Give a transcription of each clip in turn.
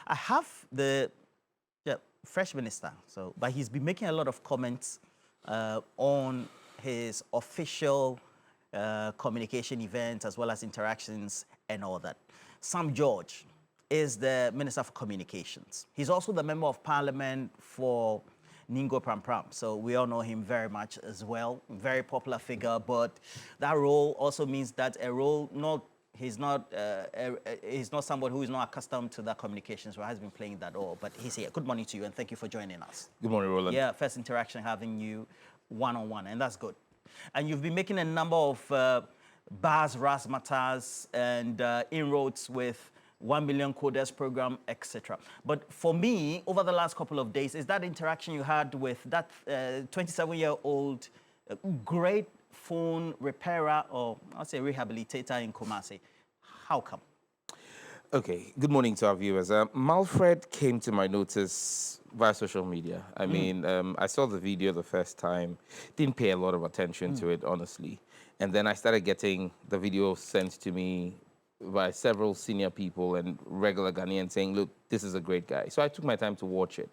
I have the fresh minister, but he's been making a lot of comments on his official communication events as well as interactions and all that. Sam George is the Minister for Communications. He's also the Member of Parliament for Ningo Pram Pram. So we all know him very much as well. Very popular figure, but that role also means that he's not somebody who is not accustomed to that communications or has been playing that role, but he's here. Good morning to you and thank you for joining us. Good morning, Roland. Yeah, first interaction having you one-on-one, and that's good. And you've been making a number of bars, razzmatazz, and inroads with 1 million coders program, etc. But for me, over the last couple of days, is that interaction you had with that 27-year-old great phone repairer, or I'll say rehabilitator in Kumasi. How come? Okay, good morning to our viewers. Malfred came to my notice via social media. I mean, I saw the video the first time, didn't pay a lot of attention to it, honestly. And then I started getting the video sent to me by several senior people and regular Ghanaians saying, look, this is a great guy. So I took my time to watch it,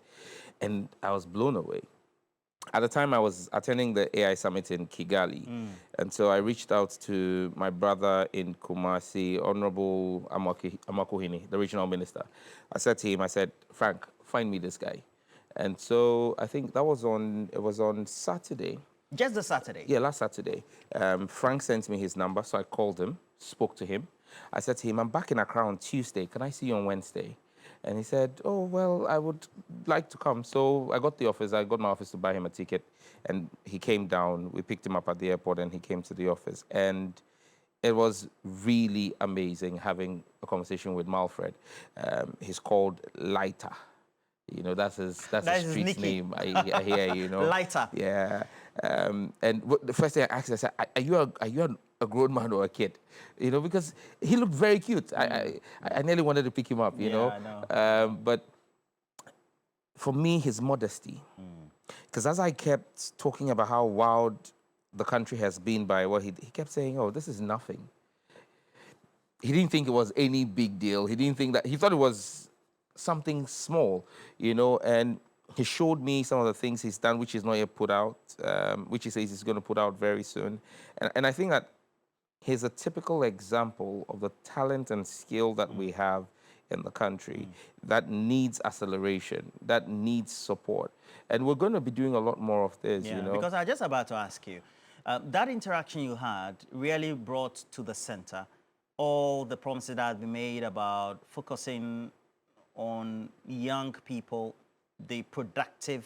and I was blown away. At the time, I was attending the AI Summit in Kigali, and so I reached out to my brother in Kumasi, Honorable Amakuhini, the regional minister. I said to him, I said, Frank, find me this guy. And so I think that was on Saturday. Just the Saturday? Yeah, last Saturday. Frank sent me his number, so I called him, spoke to him. I said to him, I'm back in Accra on Tuesday. Can I see you on Wednesday? And he said, oh, well, I would like to come. So I got my office to buy him a ticket. And he came down. We picked him up at the airport, and he came to the office. And it was really amazing having a conversation with Malfred. He's called Lighter. You know, that's his street name. I hear, you know. Lighter. Yeah. And the first thing I asked, I said, are you a grown man or a kid? You know, because he looked very cute. I nearly wanted to pick him up, you know. I know. But for me, his modesty. Because as I kept talking about how wild the country has been by what he kept saying, oh, this is nothing. He didn't think it was any big deal. He didn't think that, he thought it was something small, you know, and he showed me some of the things he's done, which he's not yet put out, which he says he's going to put out very soon. And I think that he's a typical example of the talent and skill that we have in the country that needs acceleration, that needs support. And we're going to be doing a lot more of this, you know. Because I was just about to ask you, that interaction you had really brought to the center all the promises that have been made about focusing on young people, the productive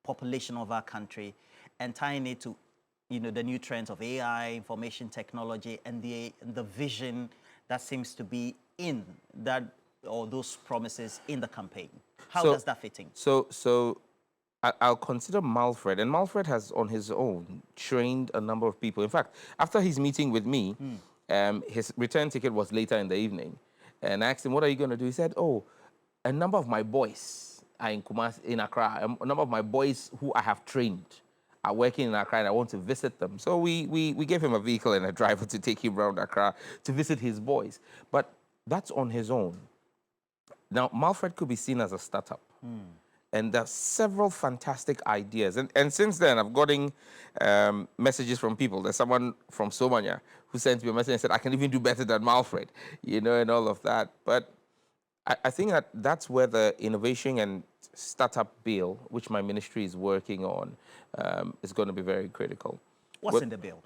population of our country, and tying it to, you know, the new trends of AI, information technology, and the vision that seems to be in that, or those promises in the campaign. How does that fit in? So I'll consider Malfred, and Malfred has on his own trained a number of people. In fact, after his meeting with me, his return ticket was later in the evening, and I asked him, what are you going to do? He said, oh, a number of my boys are in Accra. A number of my boys who I have trained are working in Accra, and I want to visit them. So we gave him a vehicle and a driver to take him around Accra to visit his boys. But that's on his own. Now, Malfred could be seen as a startup. And there are several fantastic ideas. And since then, I've gotten messages from people. There's someone from Somanya who sent me a message and said, I can even do better than Malfred, you know, and all of that. But I think that that's where the innovation and startup bill, which my ministry is working on, is going to be very critical. What's in the bill?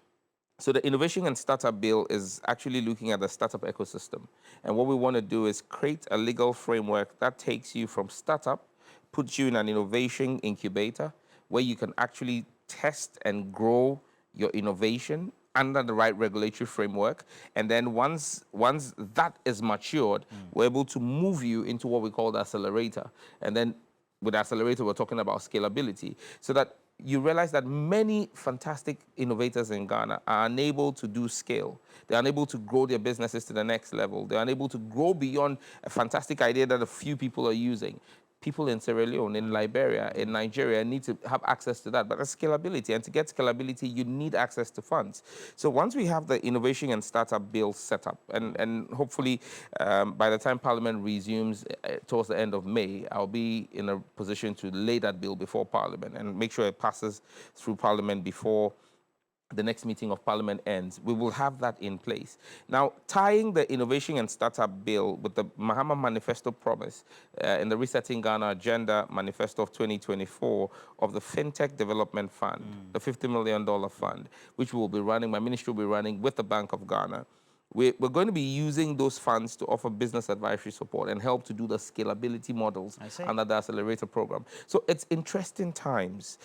So the innovation and startup bill is actually looking at the startup ecosystem. And what we want to do is create a legal framework that takes you from startup, puts you in an innovation incubator where you can actually test and grow your innovation under the right regulatory framework. And then once that is matured, we're able to move you into what we call the accelerator. And then with the accelerator, we're talking about scalability, so that you realize that many fantastic innovators in Ghana are unable to do scale. They're unable to grow their businesses to the next level. They're unable to grow beyond a fantastic idea that a few people are using. people in Sierra Leone, in Liberia, in Nigeria need to have access to that. But there's scalability, and to get scalability, you need access to funds. So once we have the innovation and startup bill set up, and hopefully by the time Parliament resumes towards the end of May, I'll be in a position to lay that bill before Parliament and make sure it passes through Parliament before the next meeting of Parliament ends. We will have that in place. Now, tying the innovation and startup bill with the Mahama Manifesto promise in the Resetting Ghana Agenda Manifesto of 2024 of the FinTech Development Fund, the $50 million fund, which we will be running, my ministry will be running with the Bank of Ghana. We're going to be using those funds to offer business advisory support and help to do the scalability models under the accelerator program. So it's interesting times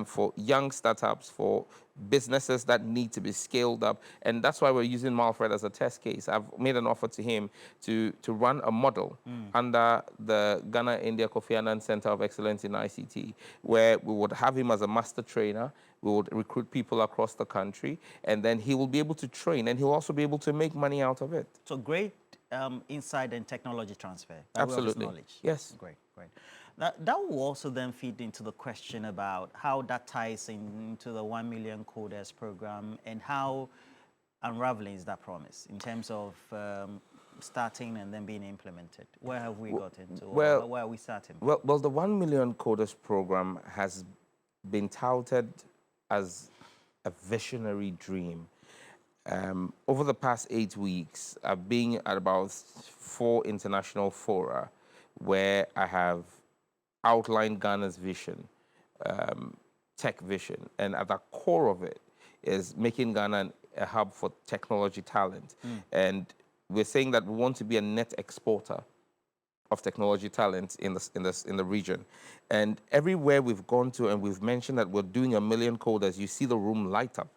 for young startups, for businesses that need to be scaled up. And that's why we're using Malfred as a test case. I've made an offer to him to run a model under the Ghana-India Kofi Annan Center of Excellence in ICT, where we would have him as a master trainer. We would recruit people across the country, and then he will be able to train, and he'll also be able to make money out of it. So great insight and technology transfer. Absolutely. Knowledge. Yes. Great, great. That will also then feed into the question about how that ties into the 1 million coders program, and how unraveling is that promise in terms of starting and then being implemented. Where have we gotten to? Well, where are we starting? Well, the 1 million coders program has been touted as a visionary dream. Over the past 8 weeks, I've been at about 4 international fora where I have outlined Ghana's vision, tech vision, and at the core of it is making Ghana a hub for technology talent. And we're saying that we want to be a net exporter of technology talent in the region. And everywhere we've gone to and we've mentioned that we're doing 1 million coders, you see the room light up.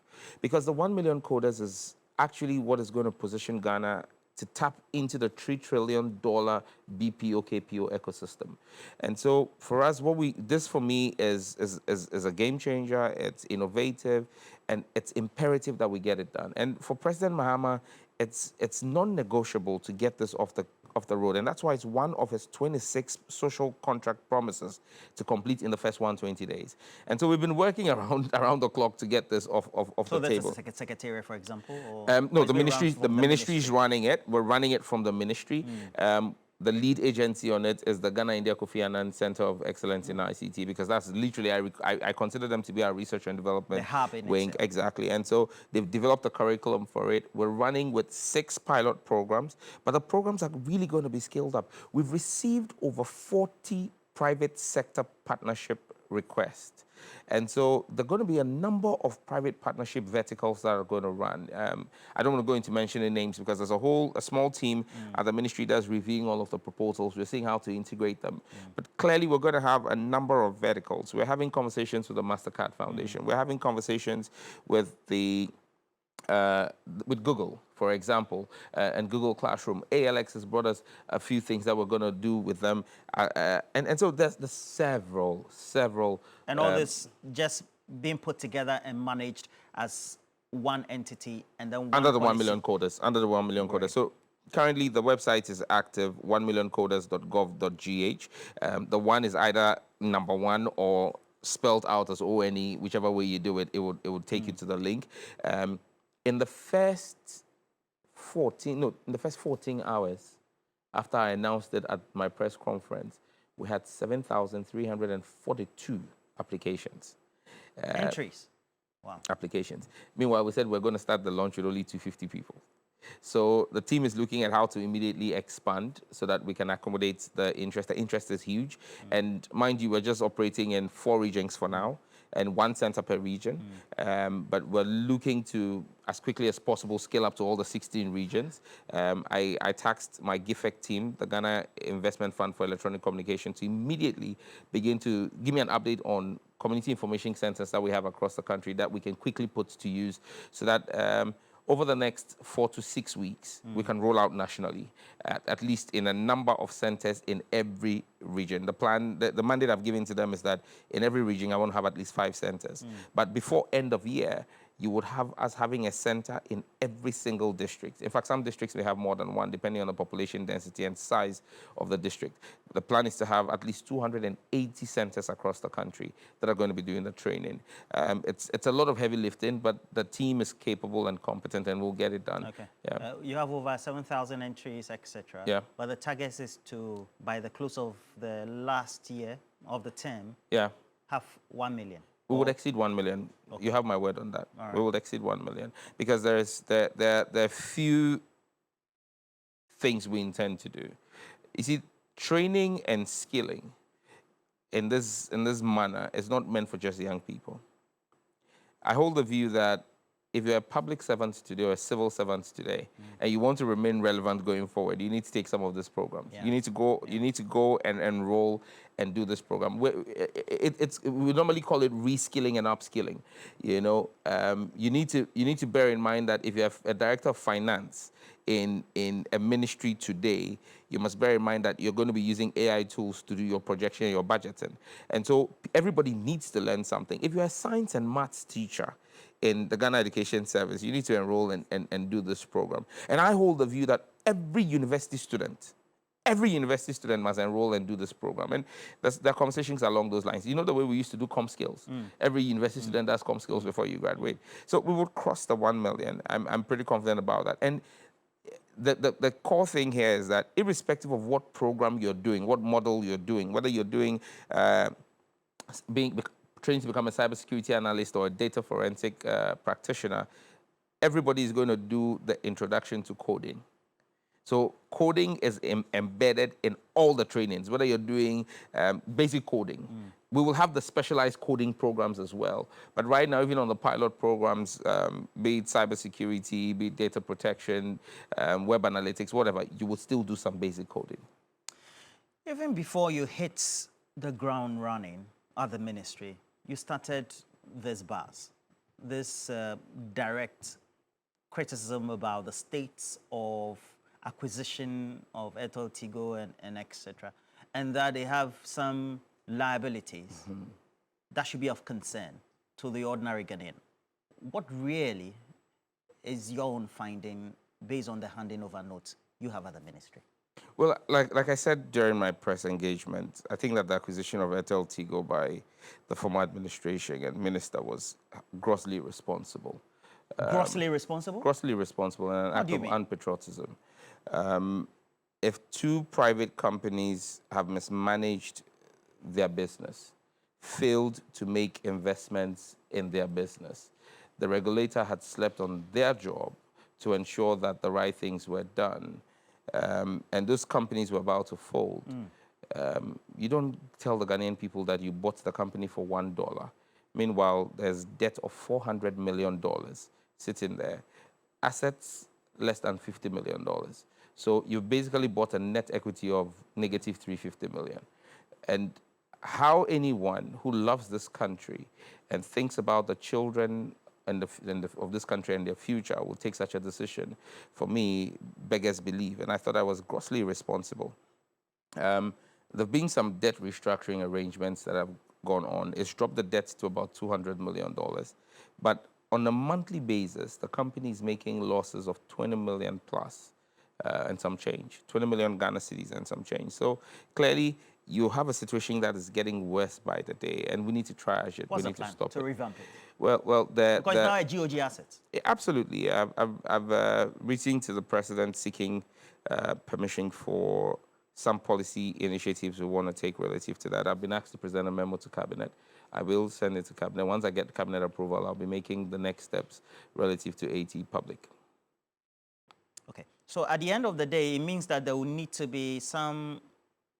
Because the 1 million coders is actually what is going to position Ghana to tap into the $3 trillion BPO, KPO ecosystem. And so for us, this for me is a game changer. It's innovative, and it's imperative that we get it done. And for President Mahama, it's non-negotiable to get this off the road. And that's why it's one of his 26 social contract promises to complete in the first 120 days. And so we've been working around the clock to get this off the table. So that's a secretariat, for example? No, the ministry is running it. We're running it from the ministry. The lead agency on it is the Ghana-India Kofi Annan Center of Excellence in ICT, because that's literally, I consider them to be our research and development wing. Exactly. And so they've developed a curriculum for it. We're running with 6 pilot programs, but the programs are really going to be scaled up. We've received over 40 private sector partnership requests. And so there are going to be a number of private partnership verticals that are going to run. I don't want to go into mentioning names because there's a small team at the ministry that's reviewing all of the proposals. We're seeing how to integrate them. But clearly, we're going to have a number of verticals. We're having conversations with the MasterCard Foundation. We're having conversations with with Google, for example, and Google Classroom. ALX has brought us a few things that we're going to do with them. And so there's several. And all this just being put together and managed as one entity, and then under the 1 million coders. Under the 1 million coders. So currently the website is active, 1millioncoders.gov.gh. The one is either number 1 or spelled out as ONE, whichever way you do it, it would take you to the link. In the first 14 hours after I announced it at my press conference, we had 7,342 applications. Entries. Wow. Applications. Meanwhile, we said we're going to start the launch with only 250 people. So the team is looking at how to immediately expand so that we can accommodate the interest. The interest is huge. And mind you, we're just operating in 4 regions for now, and 1 center per region. But we're looking to, as quickly as possible, scale up to all the 16 regions. I tasked my GIFEC team, the Ghana Investment Fund for Electronic Communication, to immediately begin to give me an update on community information centers that we have across the country that we can quickly put to use so that over the next 4 to 6 weeks, we can roll out nationally, at least in a number of centers in every region. The plan, the mandate I've given to them is that in every region, I want to have at least 5 centers. But before end of year, you would have us having a center in every single district. In fact, some districts may have more than one, depending on the population density and size of the district. The plan is to have at least 280 centers across the country that are going to be doing the training. It's a lot of heavy lifting, but the team is capable and competent, and we'll get it done. Okay. Yeah. You have over 7,000 entries, etc. Yeah. But the target is to, by the close of the last year of the term, Yeah. have 1 million. We would exceed 1 million. Okay. You have my word on that. All right. We would exceed 1 million because there are few things we intend to do. You see, training and skilling in this manner is not meant for just young people. I hold the view that if you're a public servant today or a civil servant today, and you want to remain relevant going forward, you need to take some of these programs. Yeah. You need to go. You need to go and enroll and do this program. We normally call it reskilling and upskilling. You know, you need to bear in mind that if you have a director of finance in a ministry today, you must bear in mind that you're going to be using AI tools to do your projection and your budgeting. And so everybody needs to learn something. If you're a science and maths teacher in the Ghana Education Service, you need to enroll and do this program. And I hold the view that every university student must enroll and do this program. And there are conversations along those lines. You know the way we used to do com skills? Every university student does com skills before you graduate. So we would cross the 1 million. I'm pretty confident about that. And the core thing here is that irrespective of what program you're doing, what model you're doing, whether you're doing being trained to become a cybersecurity analyst or a data forensic practitioner, everybody is going to do the introduction to coding. So coding is embedded in all the trainings, whether you're doing basic coding. We will have the specialized coding programs as well. But right now, even on the pilot programs, be it cybersecurity, be it data protection, web analytics, whatever, you will still do some basic coding. Even before you hit the ground running at the ministry, you started this buzz, this direct criticism about the states of acquisition of Airtel Tigo and etc., and that they have some liabilities that should be of concern to the ordinary Ghanaian. What really is your own finding based on the handing over notes you have at the ministry? Well, like I said during my press engagement, I think that the acquisition of Airtel Tigo by the former administration and minister was grossly irresponsible. Grossly responsible? Grossly irresponsible and an act of unpatriotism. If two private companies have mismanaged their business, failed to make investments in their business, the regulator had slept on their job to ensure that the right things were done, and those companies were about to fold. You don't tell the Ghanaian people that you bought the company for $1. Meanwhile, there's debt of $400 million sitting there, assets less than $50 million. So you basically bought a net equity of negative $350 million. And how anyone who loves this country and thinks about the children of this country and their future will take such a decision, for me, beggars belief. And I thought I was grossly irresponsible. There have been some debt restructuring arrangements that have gone on. It's dropped the debt to about $200 million. But on a monthly basis, the company is making losses of 20 million plus and some change, 20 million Ghana cedis and some change. So clearly, you have a situation that is getting worse by the day, and we need to triage it. What's we need the plan to stop to revamp it? Well, because it's now a GOG asset. Absolutely. I've written to the president seeking permission for some policy initiatives we want to take relative to that. I've been asked to present a memo to cabinet. I will send it to cabinet. Once I get cabinet approval, I'll be making the next steps relative to AT public. Okay. So at the end of the day, it means that there will need to be some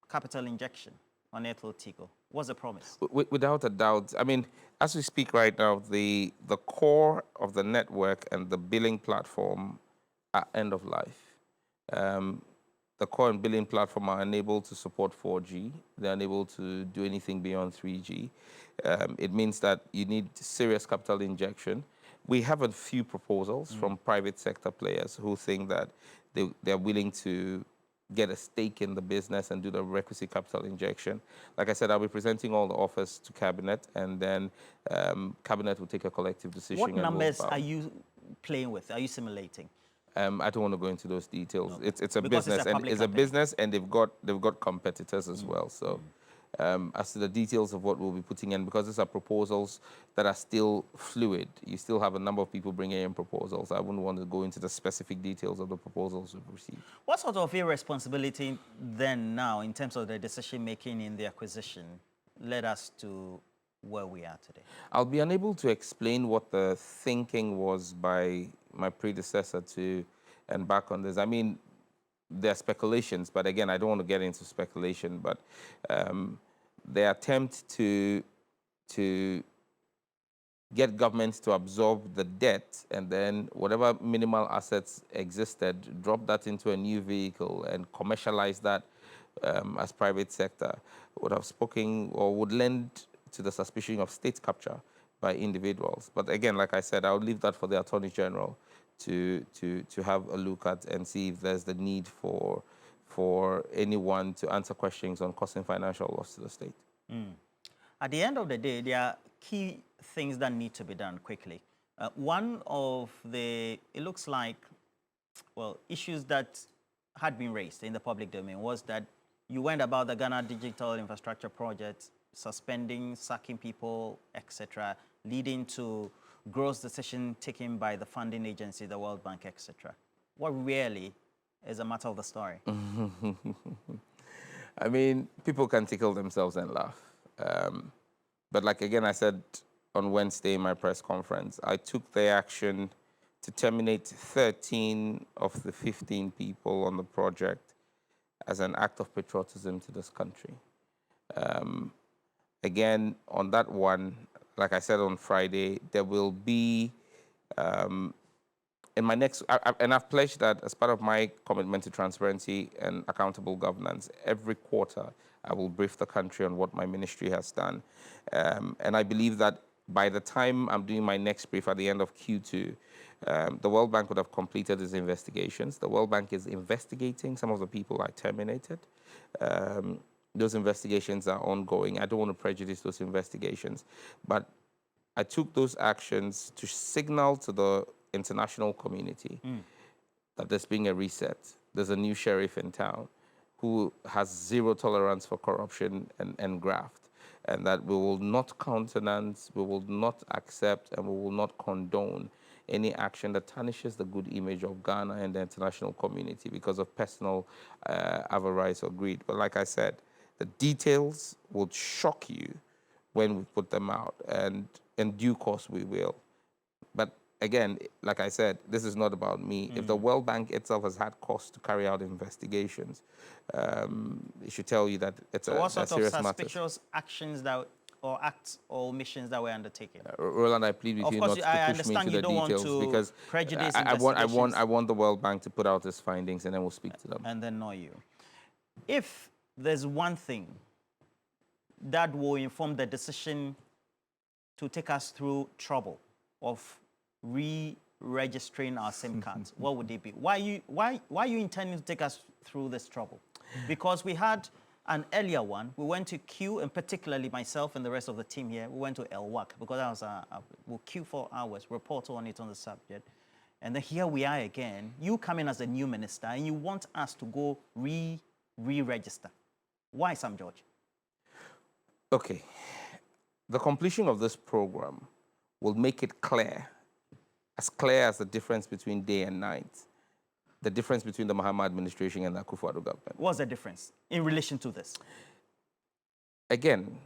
capital injection on Airtel Tigo. What's the promise? Without a doubt. I mean, as we speak right now, the core of the network and the billing platform are end of life. The core and billing platform are unable to support 4G. They're unable to do anything beyond 3G. It means that you need serious capital injection. We have a few proposals from private sector players who think that they're willing to get a stake in the business and do the requisite capital injection. Like I said, I'll be presenting all the offers to Cabinet, and then Cabinet will take a collective decision. What numbers are you playing with? Are you simulating? I don't want to go into those details. Okay. It's a Because business, it's a and public it's a company. business, and they've got competitors as well. So, as to the details of what we'll be putting in, because these are proposals that are still fluid, you still have a number of people bringing in proposals. I wouldn't want to go into the specific details of the proposals we've received. What sort of irresponsibility then now, in terms of the decision making in the acquisition, led us to where we are today? I'll be unable to explain what the thinking was by my predecessor to embark on this. I mean, there are speculations, but again, I don't want to get into speculation. But the attempt to get governments to absorb the debt, and then whatever minimal assets existed, drop that into a new vehicle and commercialize that as private sector, would have spoken or would lend to the suspicion of state capture by individuals. But again, like I said, I'll leave that for the Attorney General to have a look at and see if there's the need for anyone to answer questions on causing financial loss to the state. At the end of the day, there are key things that need to be done quickly. One of the, it looks like, well, issues that had been raised in the public domain was that you went about the Ghana Digital Infrastructure Project, suspending, sacking people, etc., leading to gross decision taken by the funding agency, the World Bank, etc. What really is a matter of the story? I mean, people can tickle themselves and laugh. But like, again, I said on Wednesday in my press conference, I took the action to terminate 13 of the 15 people on the project as an act of patriotism to this country. Again, on that one, like I said on Friday, there will be, in my next, and I've pledged that as part of my commitment to transparency and accountable governance, every quarter I will brief the country on what my ministry has done. And I believe that by the time I'm doing my next brief at the end of Q2, the World Bank would have completed its investigations. The World Bank is investigating some of the people I terminated. Those investigations are ongoing. I don't want to prejudice those investigations, but I took those actions to signal to the international community that there's being a reset. There's a new sheriff in town who has zero tolerance for corruption and graft, and that we will not countenance, we will not accept, and we will not condone any action that tarnishes the good image of Ghana and the international community because of personal avarice or greed. But like I said, the details will shock you when we put them out, and in due course we will. But again, like I said, this is not about me. If the World Bank itself has had costs to carry out investigations, it should tell you that it's So what a sort of serious matter. suspicious actions that, or acts or omissions that were undertaken? Roland, I plead with Of you course, not I to push me understand into you the don't want details, to because prejudice I investigations. want the World Bank to put out its findings, and then we'll speak to them. And then not you. If there's one thing that will inform the decision to take us through trouble of re-registering our SIM cards, what would it be? Why are you intending to take us through this trouble? Because we had an earlier one. We went to queue, and particularly myself and the rest of the team here, we went to LWAC because that was we'll queue for hours, report on it on the subject. And then here we are again. You come in as a new minister and you want us to go re-register. Why, Sam George? Okay. The completion of this program will make it clear as the difference between day and night, the difference between the Mahama administration and the Akufo-Addo government. What's the difference in relation to this? Again,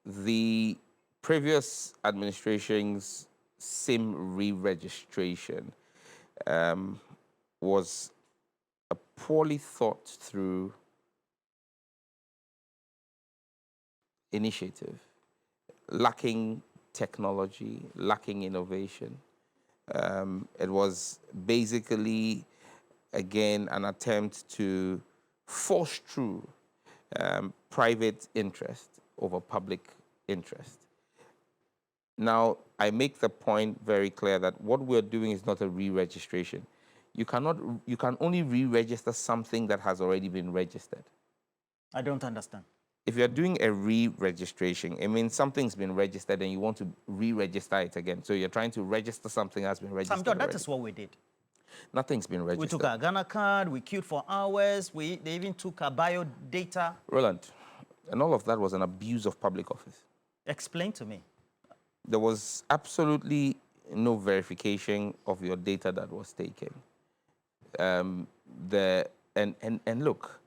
the previous administration's SIM re-registration was a poorly thought through initiative, lacking technology, lacking innovation. It was basically, again, an attempt to force through private interest over public interest. Now, I make the point very clear that what we're doing is not a re-registration. you can only re-register something that has already been registered. I don't understand. If you're doing a re-registration, it means something's been registered and you want to re-register it again. So you're trying to register something that's been registered Sam John, that already. is what we did. Nothing's been registered. We took our Ghana card, we queued for hours, they even took our bio data. Roland, and all of that was an abuse of public office. Explain to me. There was absolutely no verification of your data that was taken. And look,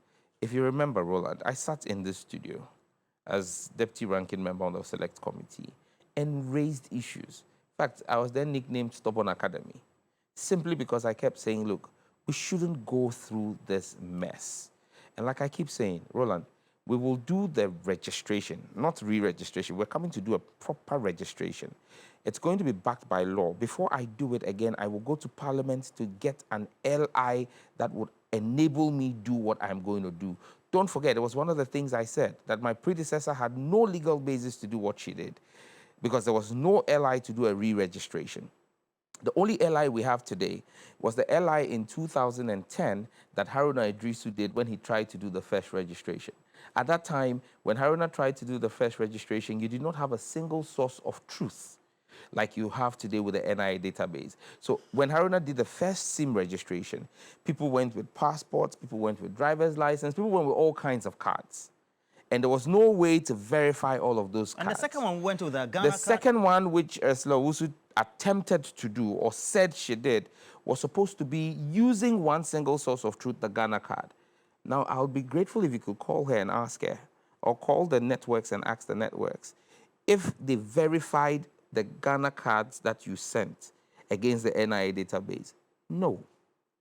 if you remember, Roland, I sat in this studio as deputy ranking member on the select committee and raised issues. In fact, I was then nicknamed Stubborn Academy, simply because I kept saying, look, we shouldn't go through this mess. And like I keep saying, Roland, we will do the registration, not re-registration. We're coming to do a proper registration. It's going to be backed by law. Before I do it again, I will go to Parliament to get an LI that would enable me do what I'm going to do. Don't forget, it was one of the things I said, that my predecessor had no legal basis to do what she did because there was no LI to do a re-registration. The only LI we have today was the LI in 2010 that Haruna Idrisu did when he tried to do the first registration. At that time, when Haruna tried to do the first registration, you did not have a single source of truth like you have today with the NIA database. So when Haruna did the first SIM registration, people went with passports, people went with driver's license, people went with all kinds of cards. And there was no way to verify all of those cards. And the second one went with the Ghana The card. second one, which Ursula Owusu attempted to do or said she did, was supposed to be using one single source of truth, the Ghana card. Now, I would be grateful if you could call her and ask her, or call the networks and ask the networks, if they verified the Ghana cards that you sent against the NIA database. No.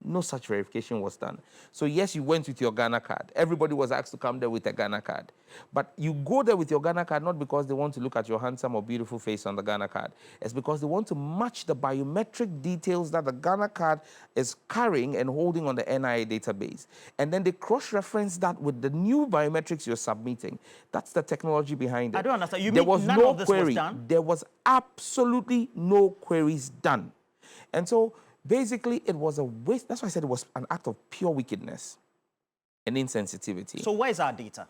No such verification was done. So yes, you went with your Ghana card. Everybody was asked to come there with a Ghana card. But you go there with your Ghana card not because they want to look at your handsome or beautiful face on the Ghana card. It's because they want to match the biometric details that the Ghana card is carrying and holding on the NIA database. And then they cross-reference that with the new biometrics you're submitting. That's the technology behind it. I don't understand. You there mean was none no of this query. was done? There was absolutely no queries done. And so basically, it was a waste. That's why I said it was an act of pure wickedness and insensitivity. So where's our data?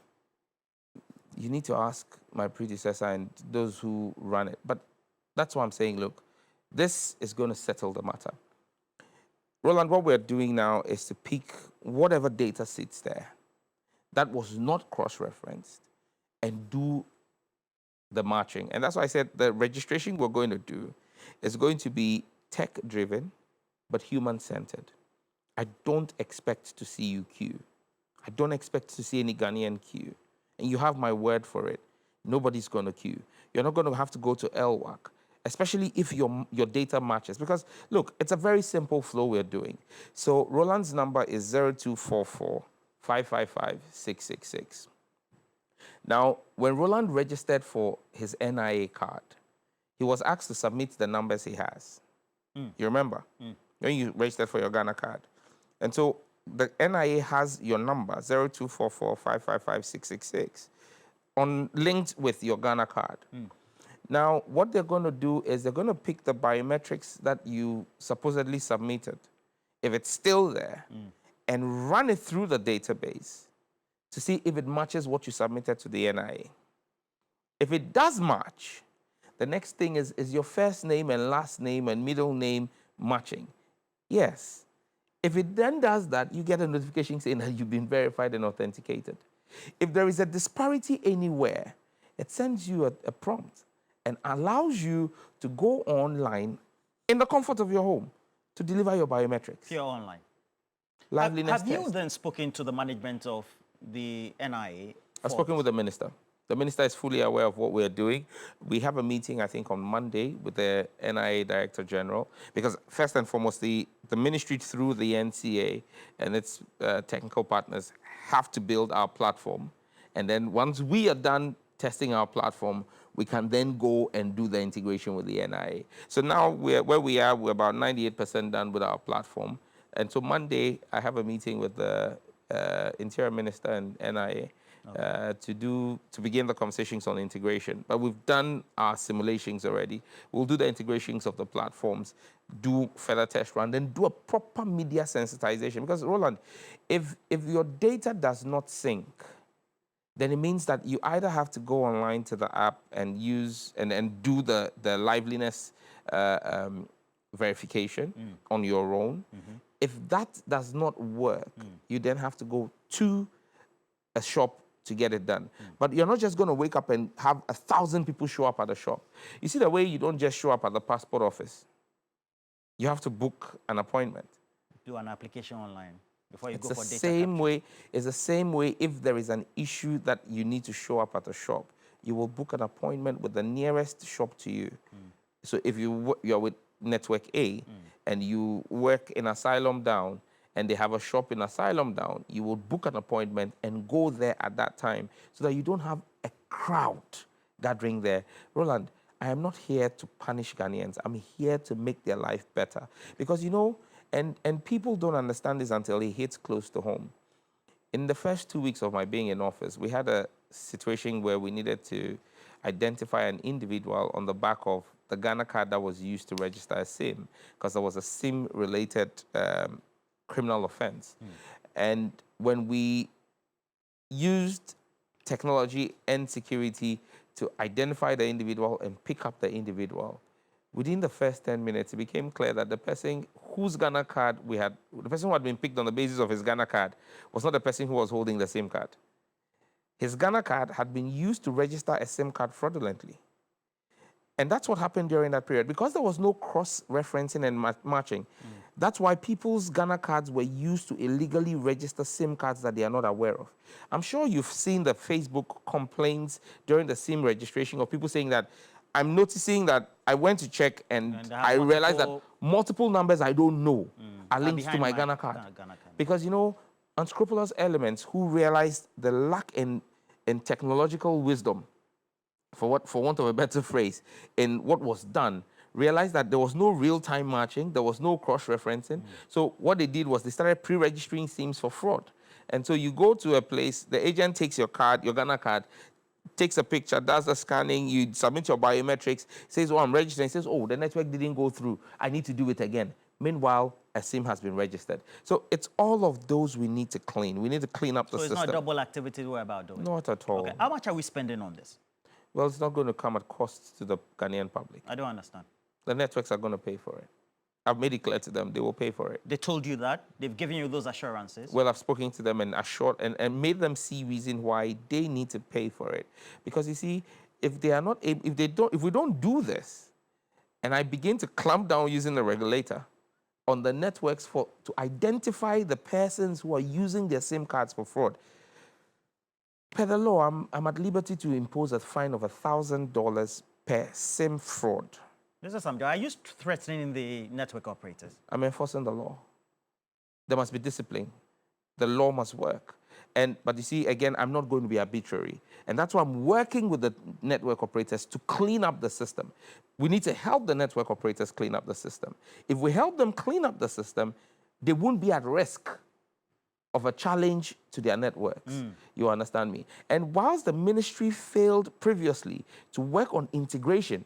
You need to ask my predecessor and those who run it. But that's why I'm saying, look, this is going to settle the matter. Roland, what we're doing now is to pick whatever data sits there that was not cross-referenced and do the matching. And that's why I said the registration we're going to do is going to be tech-driven, but human-centered. I don't expect to see you queue. I don't expect to see any Ghanaian queue. And you have my word for it. Nobody's going to queue. You're not going to have to go to LWAC, especially if your data matches. Because, look, it's a very simple flow we're doing. So Roland's number is 0244 555 666. Now, when Roland registered for his NIA card, he was asked to submit the numbers he has. You remember? When you registered for your Ghana card. And so the NIA has your number, 0244 555 666, linked with your Ghana card. Now, what they're going to do is they're going to pick the biometrics that you supposedly submitted, if it's still there, and run it through the database to see if it matches what you submitted to the NIA. If it does match, the next thing is your first name and last name and middle name matching? Yes. If it then does that, you get a notification saying that you've been verified and authenticated. If there is a disparity anywhere, it sends you a prompt and allows you to go online in the comfort of your home to deliver your biometrics. Pure online. Liveliness Have you test. then spoken to the management of the NIA? I've spoken with the minister. The minister is fully aware of what we're doing. We have a meeting, I think, on Monday with the NIA Director General, because first and foremost, the ministry through the NCA and its technical partners have to build our platform. And then once we are done testing our platform, we can then go and do the integration with the NIA. So now where we are, we're about 98% done with our platform. And so Monday, I have a meeting with the Interior Minister and NIA to begin the conversations on integration. But we've done our simulations already. We'll do the integrations of the platforms. do further test run, then do a proper media sensitization. Because, Roland, if your data does not sync, then it means that you either have to go online to the app and use and do the liveliness verification on your own. If that does not work, you then have to go to a shop to get it done. But you're not just going to wake up and have 1,000 people show up at the shop. You see the way you don't just show up at the passport office. You have to book an appointment. Do an application online before you It's go the for data same capture. way. It's the same way if there is an issue that you need to show up at a shop, you will book an appointment with the nearest shop to you. So if you're with Network A and you work in Asylum Down and they have a shop in Asylum Down, you will book an appointment and go there at that time so that you don't have a crowd gathering there. Roland, I am not here to punish Ghanaians. I'm here to make their life better. Because, you know, and people don't understand this until it hits close to home. In the first 2 weeks of my being in office, we had a situation where we needed to identify an individual on the back of the Ghana card that was used to register a SIM, because there was a SIM-related criminal offense. And when we used technology and security to identify the individual and pick up the individual, within the first 10 minutes, it became clear that the person whose Ghana card the person who had been picked on the basis of his Ghana card was not the person who was holding the SIM card. His Ghana card had been used to register a SIM card fraudulently. And that's what happened during that period. Because there was no cross-referencing and matching, that's why people's Ghana cards were used to illegally register SIM cards that they are not aware of. I'm sure you've seen the Facebook complaints during the SIM registration of people saying that, I'm noticing that I went to check and I realized that multiple numbers I don't know are linked to my Ghana card. Because, you know, unscrupulous elements who realized the lack in technological wisdom, for want of a better phrase, in what was done, realized that there was no real-time matching, there was no cross-referencing. So what they did was they started pre-registering SIMs for fraud. And so you go to a place, the agent takes your card, your Ghana card, takes a picture, does the scanning, you submit your biometrics, says, oh, I'm registering, says, oh, the network didn't go through, I need to do it again. Meanwhile, a SIM has been registered. So it's all of those we need to clean. We need to clean up the system. So it's not double activity we're about doing? Not at all. Okay. How much are we spending on this? Well, it's not going to come at cost to the Ghanaian public. I don't understand. The networks are going to pay for it. I've made it clear to them they will pay for it. They told you that? They've given you those assurances? Well, I've spoken to them and assured and made them see reason why they need to pay for it. Because you see, if they are not able, if we don't do this, and I begin to clamp down using the regulator on the networks to identify the persons who are using their SIM cards for fraud, per the law, I'm at liberty to impose a fine of $1,000 per SIM fraud. Mr. Samjo, are you threatening the network operators? I'm enforcing the law. There must be discipline. The law must work. But you see, again, I'm not going to be arbitrary. And that's why I'm working with the network operators to clean up the system. We need to help the network operators clean up the system. If we help them clean up the system, they won't be at risk of a challenge to their networks. You understand me? And whilst the ministry failed previously to work on integration,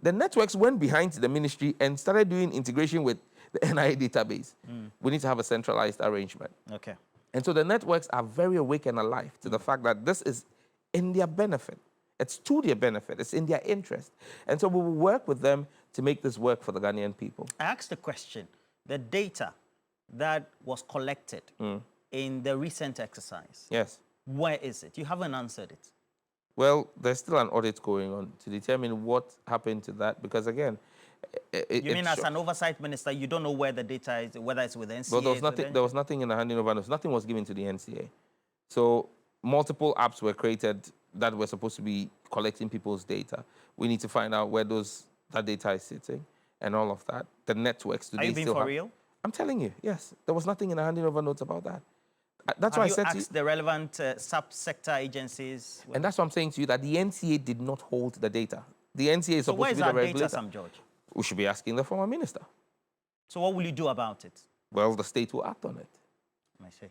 the networks went behind the ministry and started doing integration with the NIA database. We need to have a centralized arrangement. Okay. And so the networks are very awake and alive to the fact that this is in their benefit. It's to their benefit. It's in their interest. And so we will work with them to make this work for the Ghanaian people. I asked the question, the data that was collected in the recent exercise. Yes. Where is it? You haven't answered it. Well, there's still an audit going on to determine what happened to that, because again, you mean as an oversight minister, you don't know where the data is, whether it's with NCA? Well, there was nothing in the handing over notes. Nothing was given to the NCA. So multiple apps were created that were supposed to be collecting people's data. We need to find out where that data is sitting and all of that. The networks, Are you being for real? I'm telling you, yes. There was nothing in the handing over notes about that. That's why I said to you. Have you asked the relevant subsector agencies? And that's what I'm saying to you, that the NCA did not hold the data. The NCA is supposed to be the regulator. So where is our data, Sam George? We should be asking the former minister. So what will you do about it? Well, the state will act on it. I see.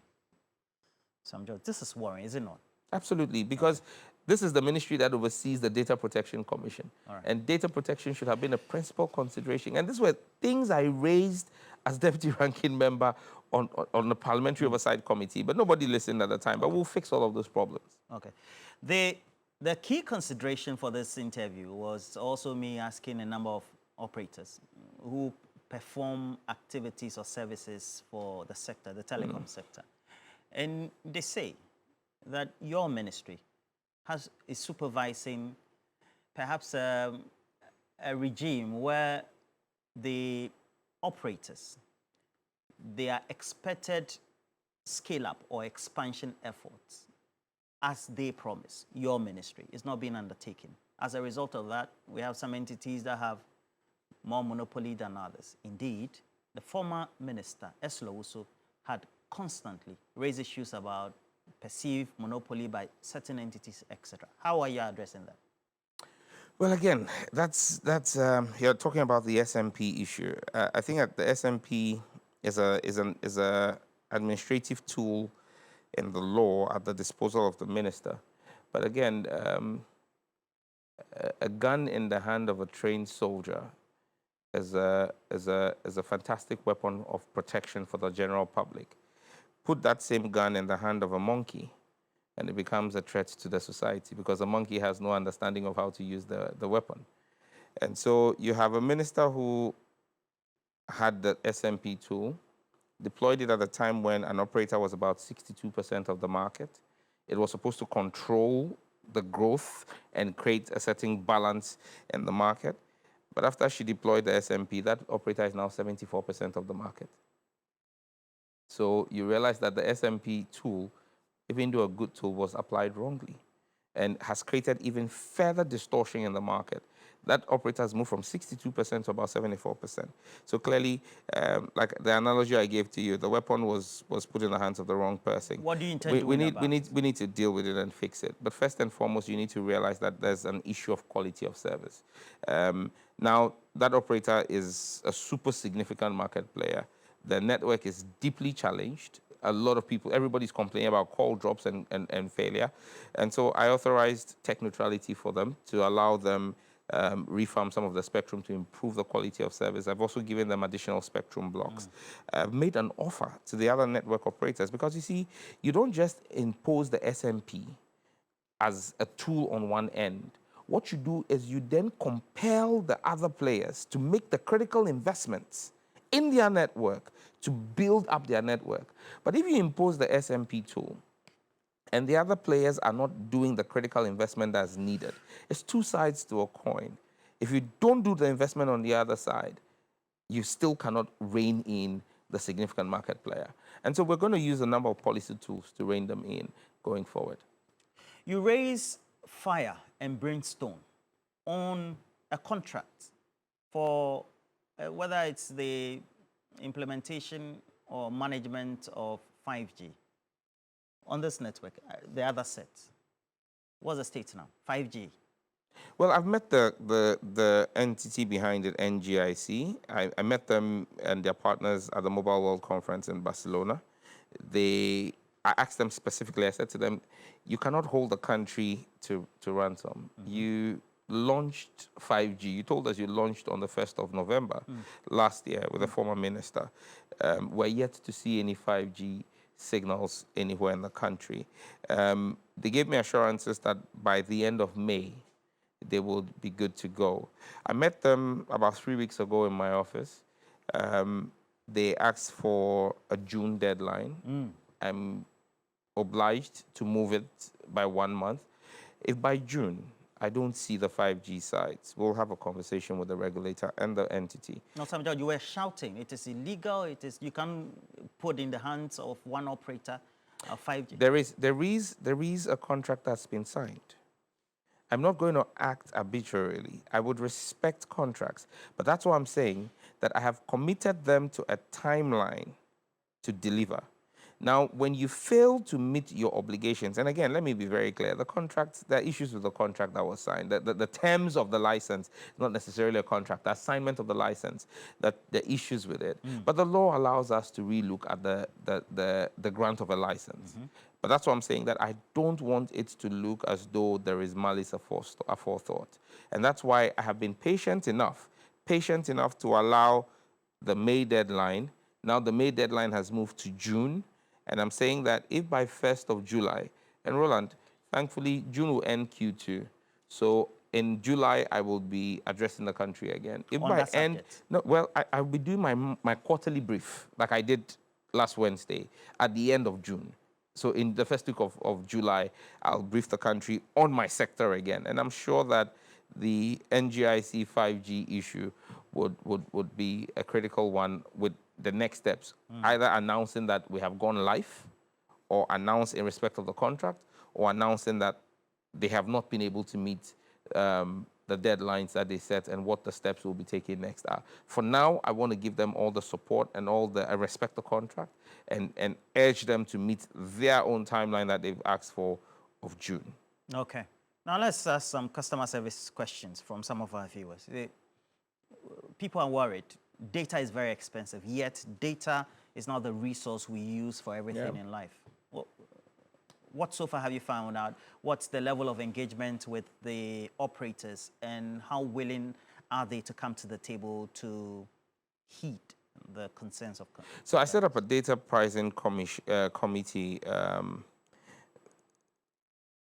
Sam George, this is worrying, is it not? Absolutely, because This is the ministry that oversees the Data Protection Commission. All right. And data protection should have been a principal consideration. And these were things I raised as deputy ranking member on the Parliamentary Oversight Committee, but nobody listened at the time. But we'll fix all of those problems. Okay. The key consideration for this interview was also me asking a number of operators who perform activities or services for the sector, the telecom sector. And they say that your ministry is supervising perhaps a regime where the operators, their expected scale-up or expansion efforts, as they promise, your ministry is not being undertaken. As a result of that, we have some entities that have more monopoly than others. Indeed, the former minister, Eslo, also had constantly raised issues about perceived monopoly by certain entities, etc. How are you addressing that? Well, again, you're talking about the SMP issue. I think that the SMP is a administrative tool in the law at the disposal of the minister. But again, a gun in the hand of a trained soldier is a fantastic weapon of protection for the general public. Put that same gun in the hand of a monkey, and it becomes a threat to the society because the monkey has no understanding of how to use the weapon. And so you have a minister who had the SMP tool, deployed it at a time when an operator was about 62% of the market. It was supposed to control the growth and create a certain balance in the market. But after she deployed the SMP, that operator is now 74% of the market. So you realize that the SMP tool, even though a good tool, was applied wrongly and has created even further distortion in the market. That operator has moved from 62% to about 74%. So clearly, like the analogy I gave to you, the weapon was put in the hands of the wrong person. What do you intend doing about it? We need to deal with it and fix it. But first and foremost, you need to realize that there's an issue of quality of service. Now, that operator is a super significant market player. The network is deeply challenged. A lot of people, everybody's complaining about call drops and failure. And so I authorized tech neutrality for them to allow them refarm some of the spectrum to improve the quality of service. I've also given them additional spectrum blocks. I've made an offer to the other network operators because, you see, you don't just impose the SMP as a tool on one end. What you do is you then compel the other players to make the critical investments in their network to build up their network. But if you impose the SMP tool, and the other players are not doing the critical investment that's needed, it's two sides to a coin. If you don't do the investment on the other side, you still cannot rein in the significant market player. And so we're going to use a number of policy tools to rein them in going forward. You raise fire and brimstone on a contract for whether it's the implementation or management of 5G on this network, the other set. What's the state now? 5G. Well, I've met the entity behind it, NGIC. I met them and their partners at the Mobile World Conference in Barcelona. I asked them specifically, I said to them, you cannot hold the country to ransom. You launched 5G. You told us you launched on the 1st of November last year with the former minister. We're yet to see any 5G signals anywhere in the country. They gave me assurances that by the end of May, they will be good to go. I met them about 3 weeks ago in my office. They asked for a June deadline. I'm obliged to move it by 1 month. If by June I don't see the 5G sites, we'll have a conversation with the regulator and the entity. Now, Sam George, you were shouting, it is illegal, you can't put in the hands of one operator 5G. There is a contract that's been signed. I'm not going to act arbitrarily. I would respect contracts. But that's what I'm saying, that I have committed them to a timeline to deliver. Now, when you fail to meet your obligations, and again, let me be very clear, the contract, there are issues with the contract that was signed. The terms of the license, not necessarily a contract, the assignment of the license, the issues with it. But the law allows us to relook at the grant of a license. But that's what I'm saying, that I don't want it to look as though there is malice aforethought. And that's why I have been patient enough to allow the May deadline. Now the May deadline has moved to June. And I'm saying that if by 1st of July, and Roland, thankfully, June will end Q2. So in July, I will be addressing the country again. If On by that end, subject. no, well, I'll be doing my quarterly brief like I did last Wednesday at the end of June. So in the first week of July, I'll brief the country on my sector again. And I'm sure that the NGIC 5G issue would be a critical one with the next steps, either announcing that we have gone live, or announce in respect of the contract, or announcing that they have not been able to meet the deadlines that they set and what the steps will be taken next are. For now, I want to give them all the support and all the, I respect the contract and urge them to meet their own timeline that they've asked for of June. Okay. Now let's ask some customer service questions from some of our viewers. People are worried. Data is very expensive, yet data is not the resource we use for everything in life. What so far have you found out? What's the level of engagement with the operators, and how willing are they to come to the table to heed the concerns of customers? So I set up a data pricing committee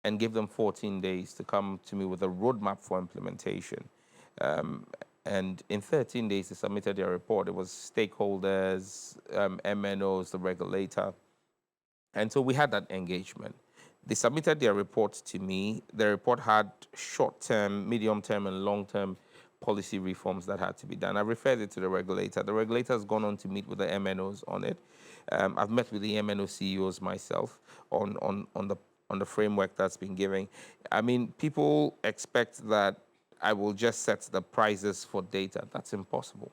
and give them 14 days to come to me with a roadmap for implementation. And in 13 days, they submitted their report. It was stakeholders, MNOs, the regulator. And so we had that engagement. They submitted their report to me. The report had short-term, medium-term, and long-term policy reforms that had to be done. I referred it to the regulator. The regulator has gone on to meet with the MNOs on it. I've met with the MNO CEOs myself on the framework that's been given. I mean, people expect that I will just set the prices for data. That's impossible.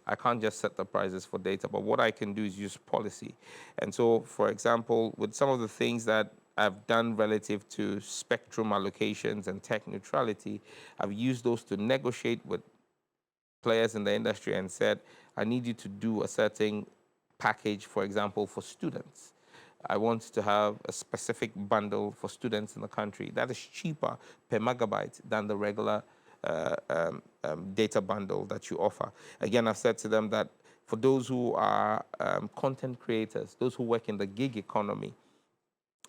I can't just set the prices for data, but what I can do is use policy. And so, for example, with some of the things that I've done relative to spectrum allocations and tech neutrality, I've used those to negotiate with players in the industry and said, I need you to do a certain package, for example, for students. I want to have a specific bundle for students in the country that is cheaper per megabyte than the regular data bundle that you offer. Again, I've said to them that for those who are content creators, those who work in the gig economy,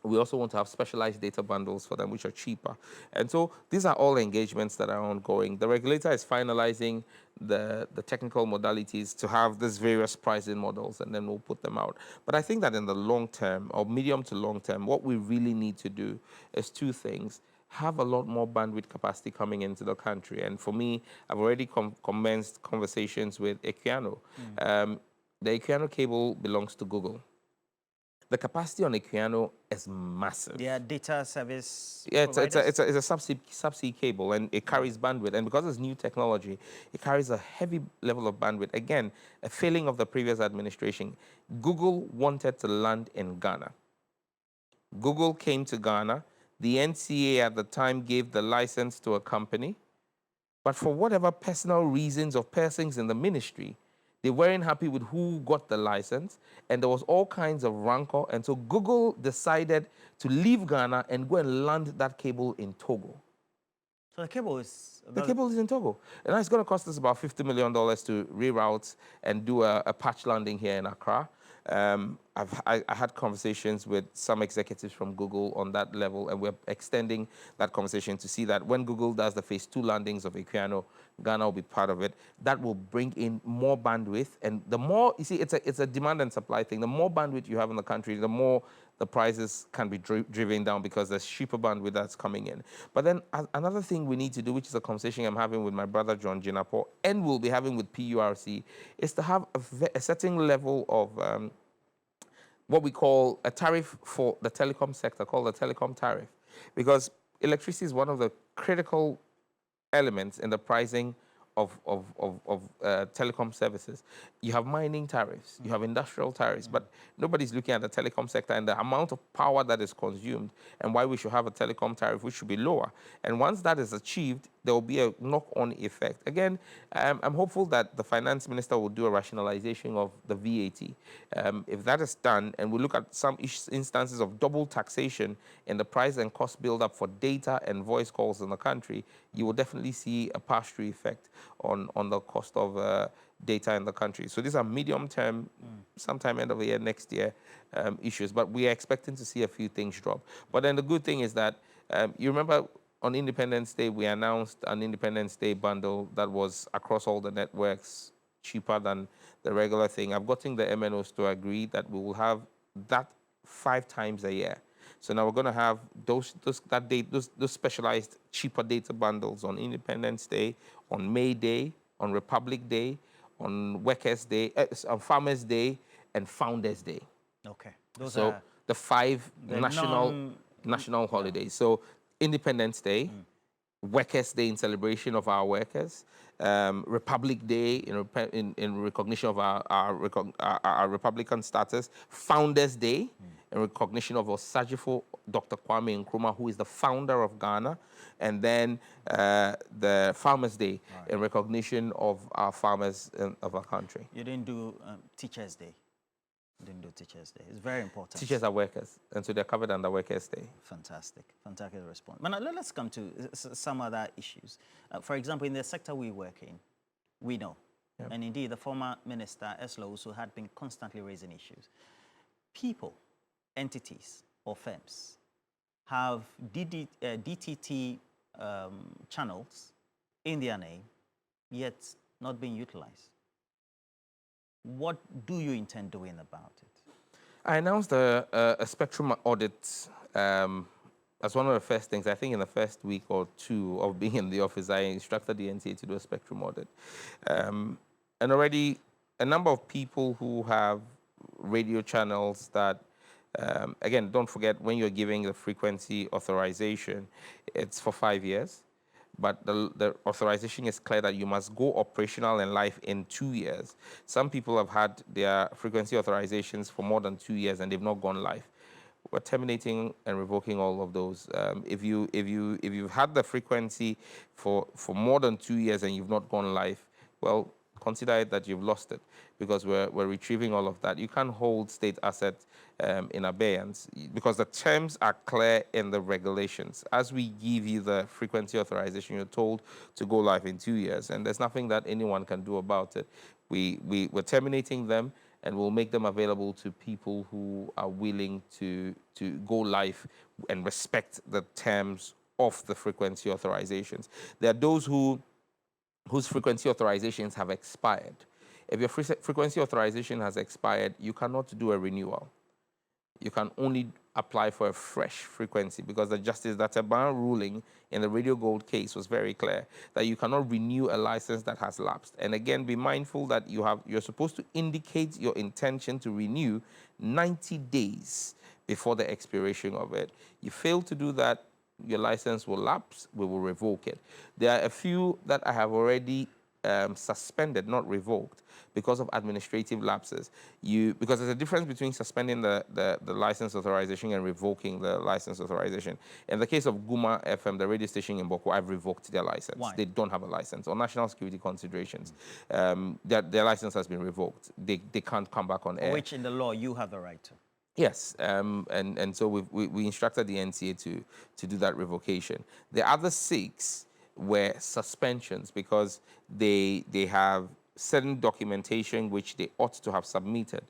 we also want to have specialized data bundles for them, which are cheaper. And so these are all engagements that are ongoing. The regulator is finalizing the technical modalities to have these various pricing models, and then we'll put them out. But I think that in the long term, or medium to long term, what we really need to do is two things. Have a lot more bandwidth capacity coming into the country. And for me, I've already commenced conversations with Equiano. The Equiano cable belongs to Google. The capacity on Equiano is massive. Yeah, data service. Yeah, it's a subsea cable, and it carries bandwidth. And because it's new technology, it carries a heavy level of bandwidth. Again, a failing of the previous administration. Google wanted to land in Ghana. Google came to Ghana. The NCA at the time gave the license to a company, but for whatever personal reasons of persons in the ministry, they weren't happy with who got the license, and there was all kinds of rancor, and so Google decided to leave Ghana and go and land that cable in Togo. So the cable is... The cable is in Togo. And it's going to cost us about $50 million to reroute and do a patch landing here in Accra. I had conversations with some executives from Google on that level, and we're extending that conversation to see that when Google does the phase 2 landings of Equiano, Ghana will be part of it. That will bring in more bandwidth, and the more, you see, it's a demand and supply thing. The more bandwidth you have in the country, the more the prices can be driven down because there's cheaper bandwidth that's coming in. But then another thing we need to do, which is a conversation I'm having with my brother John Jinapo, and we'll be having with PURC, is to have a certain level of what we call a tariff for the telecom sector, called the telecom tariff. Because electricity is one of the critical elements in the pricing of telecom services. You have mining tariffs, you have industrial tariffs, but nobody's looking at the telecom sector and the amount of power that is consumed and why we should have a telecom tariff which should be lower. And once that is achieved, there will be a knock-on effect. Again, I'm hopeful that the finance minister will do a rationalization of the VAT. If that is done, and we look at some instances of double taxation in the price and cost build-up for data and voice calls in the country, you will definitely see a pass-through effect on the cost of data in the country. So these are medium-term, sometime end of the year, next year issues. But we are expecting to see a few things drop. But then the good thing is that, you remember on Independence Day, we announced an Independence Day bundle that was across all the networks, cheaper than the regular thing. I've gotten the MNOs to agree that we will have that 5 times a year. So now we're going to have those specialized cheaper data bundles on Independence Day, on May Day, on Republic Day, on Workers' Day, on Farmers' Day, and Founders' Day. Okay. Those So are the 5 the national holidays. So Independence Day, Workers' Day in celebration of our workers, Republic Day in recognition of our Republican status, Founders' Day in recognition of Osajifo Dr. Kwame Nkrumah, who is the founder of Ghana, and then the Farmers' Day in recognition of our farmers of our country. You didn't do Teachers' Day. You didn't do Teachers' Day. It's very important. Teachers are workers, and so they're covered under Workers' Day. Fantastic. Fantastic response. But now let's come to some other issues. For example, in the sector we work in, we know, and indeed the former minister, Eslo, also had been constantly raising issues. People, entities, or firms have DTT channels in their name, yet not being utilized. What do you intend doing about it? I announced a spectrum audit as one of the first things. I think in the first week or 2 of being in the office, I instructed the NTA to do a spectrum audit. And already a number of people who have radio channels that, again, don't forget, when you're giving the frequency authorization, it's for 5 years. But the authorization is clear that you must go operational and live in 2 years. Some people have had their frequency authorizations for more than 2 years and they've not gone live. We're terminating and revoking all of those. If you've had the frequency for more than 2 years and you've not gone live, well, consider it that you've lost it, because we're retrieving all of that. You can't hold state assets in abeyance because the terms are clear in the regulations. As we give you the frequency authorization, you're told to go live in 2 years, and there's nothing that anyone can do about it. We're terminating them, and we'll make them available to people who are willing to go live and respect the terms of the frequency authorizations. There are those whose frequency authorizations have expired. If your frequency authorization has expired, you cannot do a renewal. You can only apply for a fresh frequency, because the Justice Databan ruling in the Radio Gold case was very clear that you cannot renew a license that has lapsed. And again, be mindful that you're supposed to indicate your intention to renew 90 days before the expiration of it. You fail to do that, your license will lapse, we will revoke it. There are a few that I have already suspended, not revoked, because of administrative lapses. Because there's a difference between suspending the license authorization and revoking the license authorization. In the case of Guma FM, the radio station in Boko, I've revoked their license. Why? They don't have a license. On national security considerations, their license has been revoked. They can't come back on air. Which in the law you have the right to. Yes, and so we instructed the NCA to do that revocation. The other 6 were suspensions because they have certain documentation which they ought to have submitted,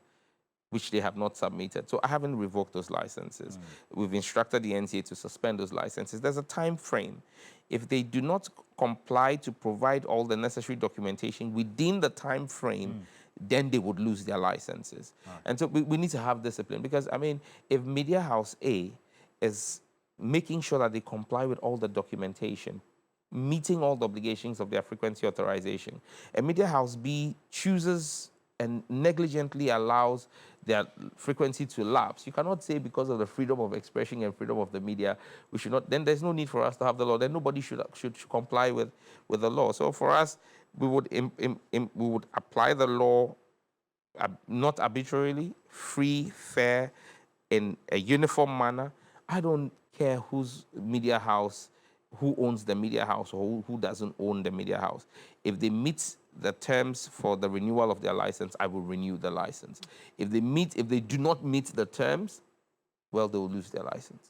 which they have not submitted. So I haven't revoked those licenses. We've instructed the NCA to suspend those licenses. There's a time frame. If they do not comply to provide all the necessary documentation within the time frame, then they would lose their licenses. And so we need to have discipline, because, I mean, if Media House A is making sure that they comply with all the documentation, meeting all the obligations of their frequency authorization, and Media House B chooses and negligently allows their frequency to lapse, you cannot say because of the freedom of expression and freedom of the media, we should not, then there's no need for us to have the law. Then nobody should comply with the law. So for us, we would apply the law not arbitrarily, free, fair, in a uniform manner. I don't care whose media house who owns the media house or who doesn't own the media house. If they meet the terms for the renewal of their license, I will renew the license. If they do not meet the terms, well, they will lose their license.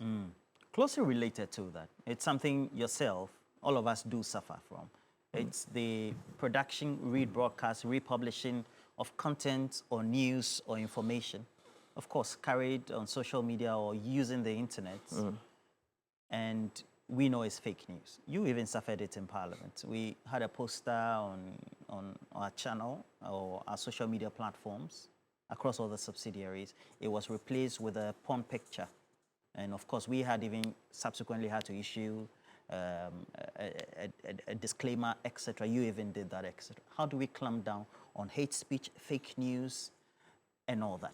Closely related to that, it's something yourself, all of us do suffer from. It's the production, rebroadcast, republishing of content or news or information, of course, carried on social media or using the internet. And we know it's fake news. You even suffered it in Parliament. We had a poster on our channel or our social media platforms across all the subsidiaries. It was replaced with a porn picture. And of course, we had even subsequently had to issue a disclaimer, etc. You even did that, etc. How do we clamp down on hate speech, fake news, and all that?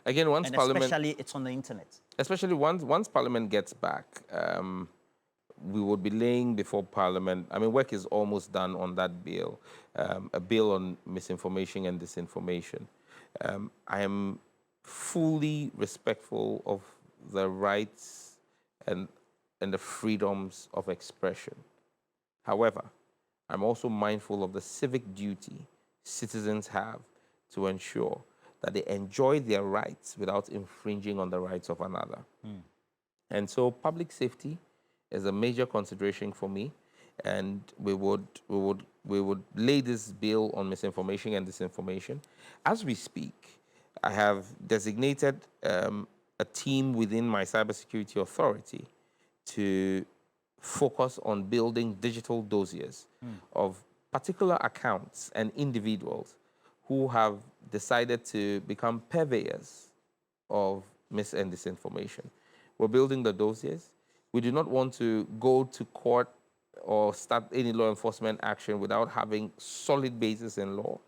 Again, once And Parliament... especially, it's on the internet. Especially once Parliament gets back, we would be laying before Parliament. I mean, work is almost done on that bill, a bill on misinformation and disinformation. I am fully respectful of the rights and the freedoms of expression. However, I'm also mindful of the civic duty citizens have to ensure that they enjoy their rights without infringing on the rights of another. And so public safety is a major consideration for me, and we would lay this bill on misinformation and disinformation. As we speak, I have designated a team within my cybersecurity authority to focus on building digital dossiers of particular accounts and individuals who have decided to become purveyors of mis and disinformation. We're building the dossiers. We do not want to go to court or start any law enforcement action without having solid basis in law.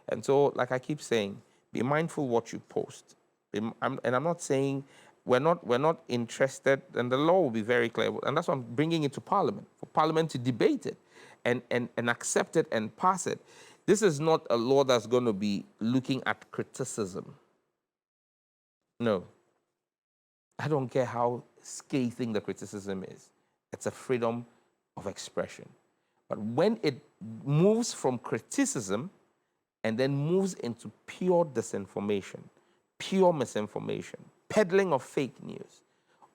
And so, like I keep saying, be mindful what you post. And I'm not saying we're not interested, and the law will be very clear. And that's why I'm bringing it to Parliament, for Parliament to debate it and accept it and pass it. This is not a law that's going to be looking at criticism. No. I don't care how scathing the criticism is. It's a freedom of expression. But when it moves from criticism and then moves into pure disinformation, pure misinformation, peddling of fake news,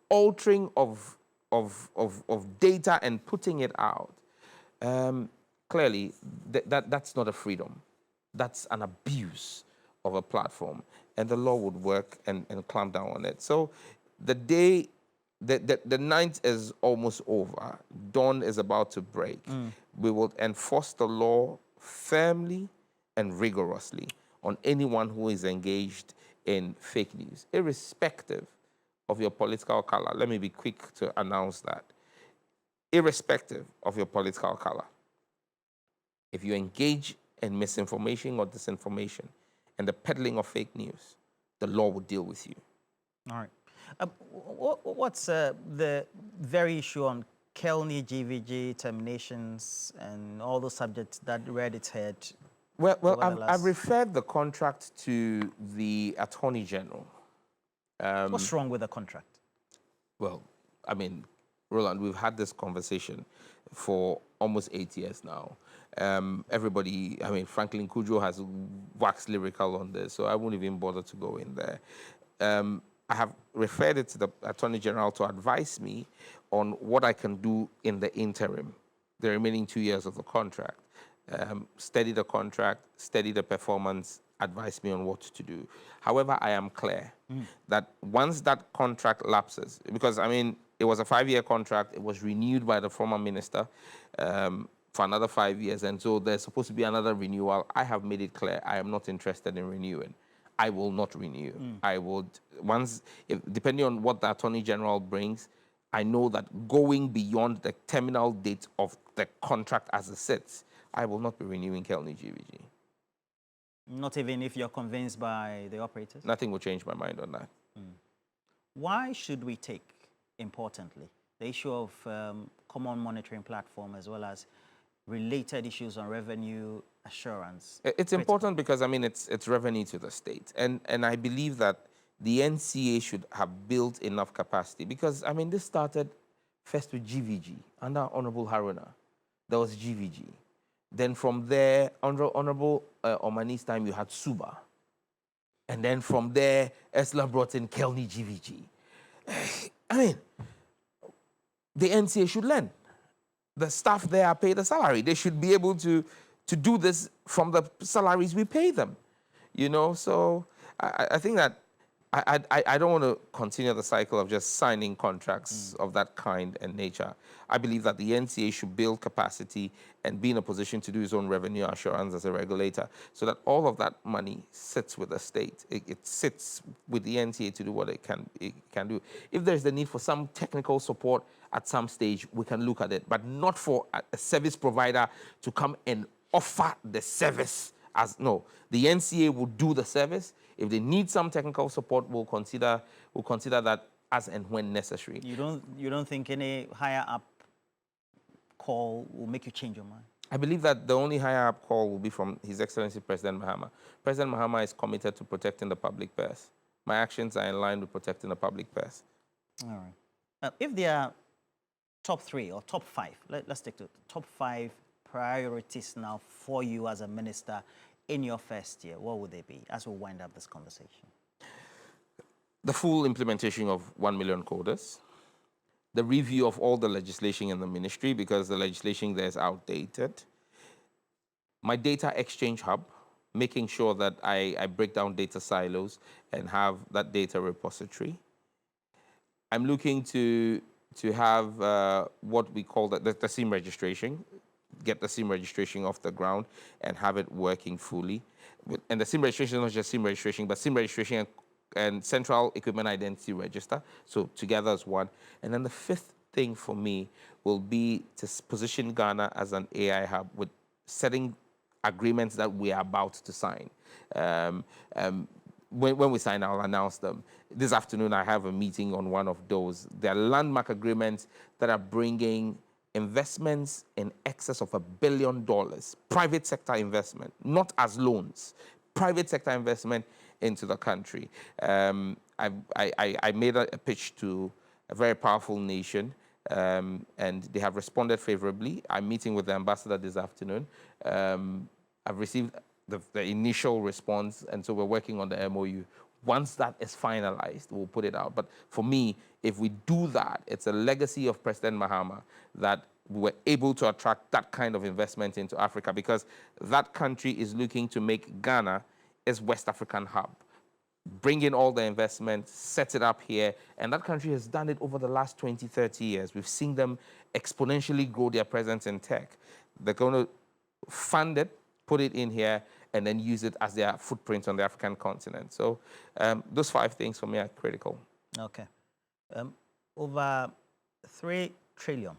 altering of data and putting it out, clearly that's not a freedom. That's an abuse of a platform. And the law would work and clamp down on it. So the night is almost over. Dawn is about to break. We will enforce the law firmly and rigorously on anyone who is engaged in fake news, irrespective of your political color. Let me be quick to announce that. Irrespective of your political color, if you engage in misinformation or disinformation and the peddling of fake news, the law will deal with you. All right. What's the very issue on Kelny GVG terminations and all those subjects that reared its head? Well, I've referred the contract to the Attorney General. What's wrong with the contract? Well, I mean, Roland, we've had this conversation for almost 8 years now. Everybody, I mean, Franklin Kudjo has waxed lyrical on this, so I won't even bother to go in there. I have referred it to the Attorney General to advise me on what I can do in the interim, the remaining 2 years of the contract. Study the contract, study the performance, advise me on what to do. However, I am clear that once that contract lapses, because, I mean, it was a 5-year contract, it was renewed by the former minister for another 5 years, and so there's supposed to be another renewal. I have made it clear I am not interested in renewing. I will not renew. I would, depending on what the Attorney General brings, I know that going beyond the terminal date of the contract as it sits, I will not be renewing Kelny GVG. Not even if you're convinced by the operators? Nothing will change my mind on that. Why should we take, importantly, the issue of common monitoring platform as well as related issues on revenue assurance? It's important because, I mean, it's revenue to the state. And I believe that the NCA should have built enough capacity because, I mean, this started first with GVG, under Honorable Haruna. There was GVG. Then from there, under Honorable Omani's time, you had Suba. And then from there, Esla brought in Kelny GVG. I mean, the NCA should learn. The staff there are paid a salary. They should be able to do this from the salaries we pay them. You know, so I think that I don't want to continue the cycle of just signing contracts of that kind and nature. I believe that the NCA should build capacity and be in a position to do its own revenue assurance as a regulator so that all of that money sits with the state. It sits with the NCA to do what it can do. If there's the need for some technical support at some stage, we can look at it, but not for a service provider to come and offer the service as, no, the NCA will do the service. If they need some technical support, we'll consider that as and when necessary. You don't think any higher up call will make you change your mind? I believe that the only higher up call will be from His Excellency President Mahama. President Mahama is committed to protecting the public purse. My actions are in line with protecting the public purse. All right. If there are top 3 or top 5, let's take the top 5 priorities now for you as a minister in your first year, what would they be as we wind up this conversation? The full implementation of 1 million coders, the review of all the legislation in the ministry because the legislation there is outdated, my data exchange hub, making sure that I break down data silos and have that data repository. I'm looking to have what we call the SIM registration, get the SIM registration off the ground and have it working fully. And the SIM registration is not just SIM registration, but SIM registration and Central Equipment Identity Register, so together as one. And then the 5th thing for me will be to position Ghana as an AI hub with setting agreements that we are about to sign. When we sign, I'll announce them. This afternoon, I have a meeting on one of those. There are landmark agreements that are bringing investments in excess of $1 billion, private sector investment, not as loans, private sector investment into the country. I made a pitch to a very powerful nation, and they have responded favorably. I'm meeting with the ambassador this afternoon. I've received the initial response, and so we're working on the MOU. Once that is finalized, we'll put it out. But for me, if we do that, it's a legacy of President Mahama that we were able to attract that kind of investment into Africa because that country is looking to make Ghana its West African hub. Bring in all the investment, set it up here, and that country has done it over the last 20, 30 years. We've seen them exponentially grow their presence in tech. They're going to fund it, put it in here, and then use it as their footprint on the African continent. So those 5 things for me are critical. Okay. Over 3 trillion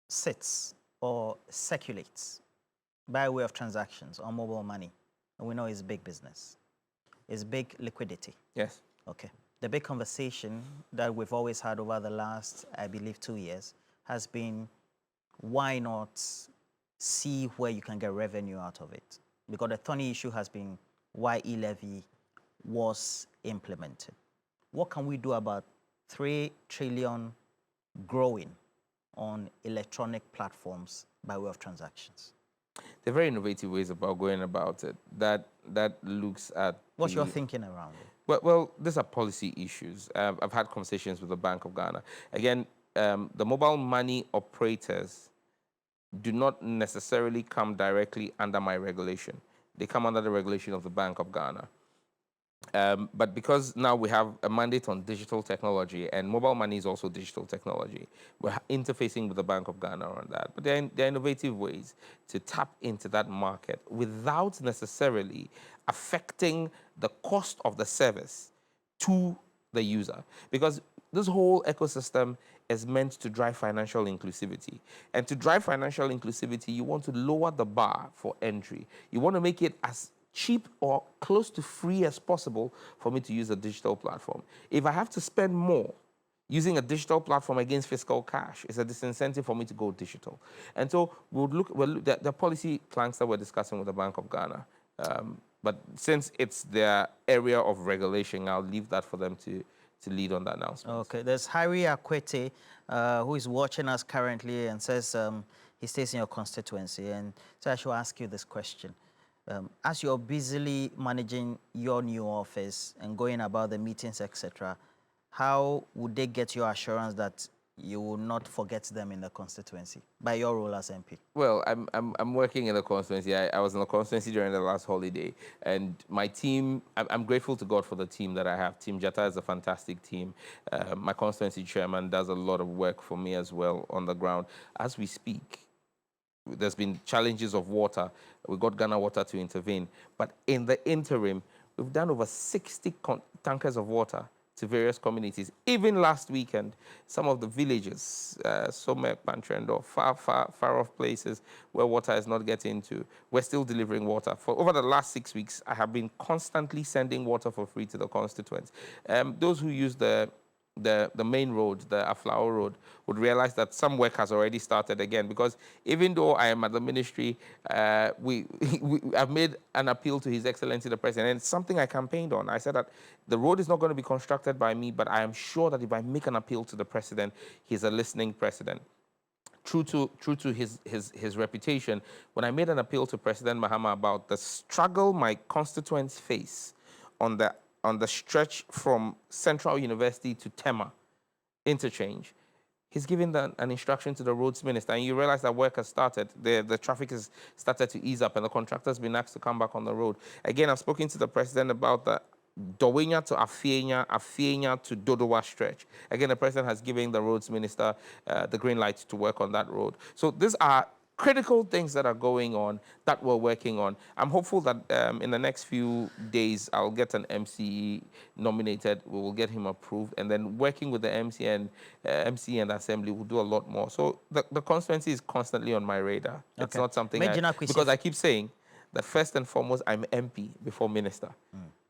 sits or circulates by way of transactions on mobile money. And we know it's big business. It's big liquidity. Yes. Okay. The big conversation that we've always had over the last, I believe, 2 years has been why not see where you can get revenue out of it? Because the thorny issue has been why e-levy was implemented. What can we do about 3 trillion growing on electronic platforms by way of transactions? There are very innovative ways about going about it that looks at... What's your thinking around it? Well, these are policy issues. I've had conversations with the Bank of Ghana. Again, the mobile money operators do not necessarily come directly under my regulation. They come under the regulation of the Bank of Ghana. But because now we have a mandate on digital technology, and mobile money is also digital technology, we're interfacing with the Bank of Ghana on that. But there are innovative ways to tap into that market without necessarily affecting the cost of the service to the user. Because this whole ecosystem is meant to drive financial inclusivity. And to drive financial inclusivity, you want to lower the bar for entry. You want to make it as cheap or close to free as possible for me to use a digital platform. If I have to spend more using a digital platform against fiscal cash, it's a disincentive for me to go digital. And so we'll look the policy planks that we're discussing with the Bank of Ghana. But since it's their area of regulation, I'll leave that for them to lead on the announcement. Okay, there's Harry Akwete, who is watching us currently and says he stays in your constituency. And so I should ask you this question. As you're busily managing your new office and going about the meetings, etc., how would they get your assurance that you will not forget them in the constituency by your role as MP? Well, I'm working in the constituency. I was in the constituency during the last holiday, and my team. I'm grateful to God for the team that I have. Team Jata is a fantastic team. My constituency chairman does a lot of work for me as well on the ground. As we speak, there's been challenges of water. We got Ghana Water to intervene, but in the interim, we've done over 60 tankers of water to various communities. Even last weekend, some of the villages, Somek, Pantrendo, far off places where water is not getting to, we're still delivering water. For over the last 6 weeks, I have been constantly sending water for free to the constituents. Those who use the main road, the Aflao Road, would realize that some work has already started again, because even though I am at the ministry, I've made an appeal to His Excellency the President, and it's something I campaigned on. I said that the road is not going to be constructed by me, but I am sure that if I make an appeal to the President, he's a listening President. True to his reputation, when I made an appeal to President Mahama about the struggle my constituents face on the stretch from Central University to Tema interchange, he's given an instruction to the roads minister, and you realize that work has started. The traffic has started to ease up, and the contractor's been asked to come back on the road. Again, I've spoken to the president about the Dowenya to Afienya to Dodowa stretch. Again, the president has given the roads minister the green light to work on that road. So these are critical things that are going on that we're working on. I'm hopeful that in the next few days, I'll get an MCE nominated. We will get him approved. And then working with the MCE and Assembly, we'll do a lot more. So the constituency is constantly on my radar. Okay. It's not something because I keep saying that first and foremost, I'm MP before minister.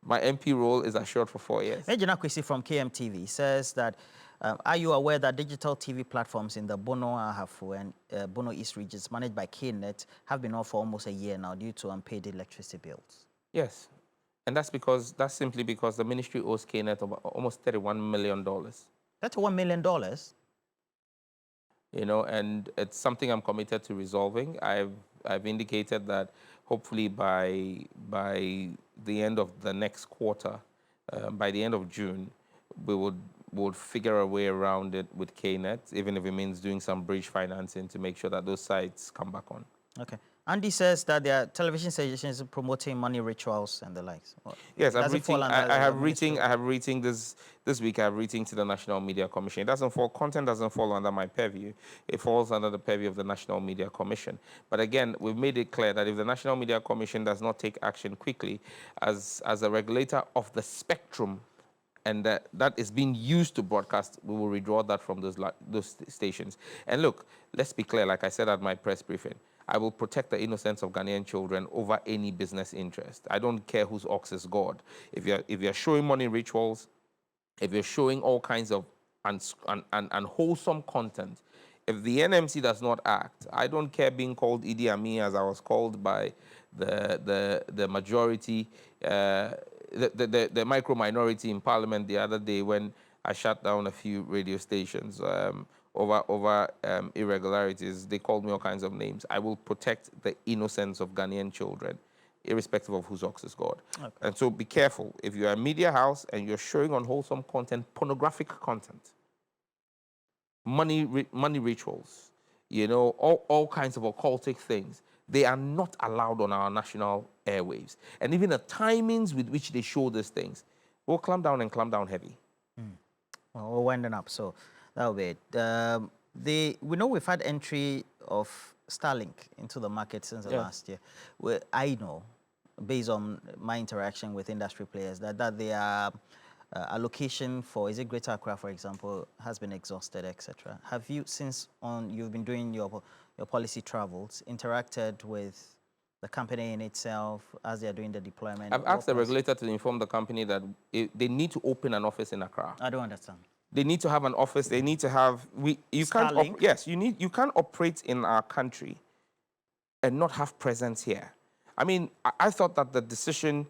My MP role is assured for 4 years. Ejina Kwesi from KMTV says that, are you aware that digital TV platforms in the Bono, Ahafu, and Bono East regions managed by KNet have been off for almost a year now due to unpaid electricity bills? Yes. And that's simply because the ministry owes KNet almost $31 million. $31 million? You know, and it's something I'm committed to resolving. I've indicated that hopefully by the end of the next quarter, by the end of June, we would figure a way around it with KNet, even if it means doing some bridge financing to make sure that those sites come back on. Okay. Andy says that there are television stations promoting money rituals and the likes. Well, yes, I have reading this week. I have reading to the National Media Commission. Content doesn't fall under my purview. It falls under the purview of the National Media Commission. But again, we've made it clear that if the National Media Commission does not take action quickly, as a regulator of the spectrum, and that is being used to broadcast, we will withdraw that from those stations. And look, let's be clear, like I said at my press briefing, I will protect the innocence of Ghanaian children over any business interest. I don't care whose ox is God. If you're showing money rituals, if you're showing all kinds of unwholesome content, if the NMC does not act, I don't care being called Idi Amin as I was called by the majority, the micro minority in Parliament the other day when I shut down a few radio stations over irregularities. They called me all kinds of names. I will protect the innocence of Ghanaian children, irrespective of whose ox is God. Okay. And so be careful. If you're a media house and you're showing unwholesome content, pornographic content, money rituals, you know, all kinds of occultic things, they are not allowed on our national airwaves. And even the timings with which they show these things, we'll clamp down and clamp down heavy. Well, we're winding up, so that'll be it. We know we've had entry of Starlink into the market since the last year. I know, based on my interaction with industry players, that their allocation for, is it Greater Accra, for example, has been exhausted, etc. Have you, since you've been doing your policy travels, interacted with the company in itself as they're doing the deployment? I've asked the regulator to inform the company that they need to open an office in Accra. I don't understand. They need to have an office. They need to have. You can't operate in our country and not have presence here. I mean, I thought that the decision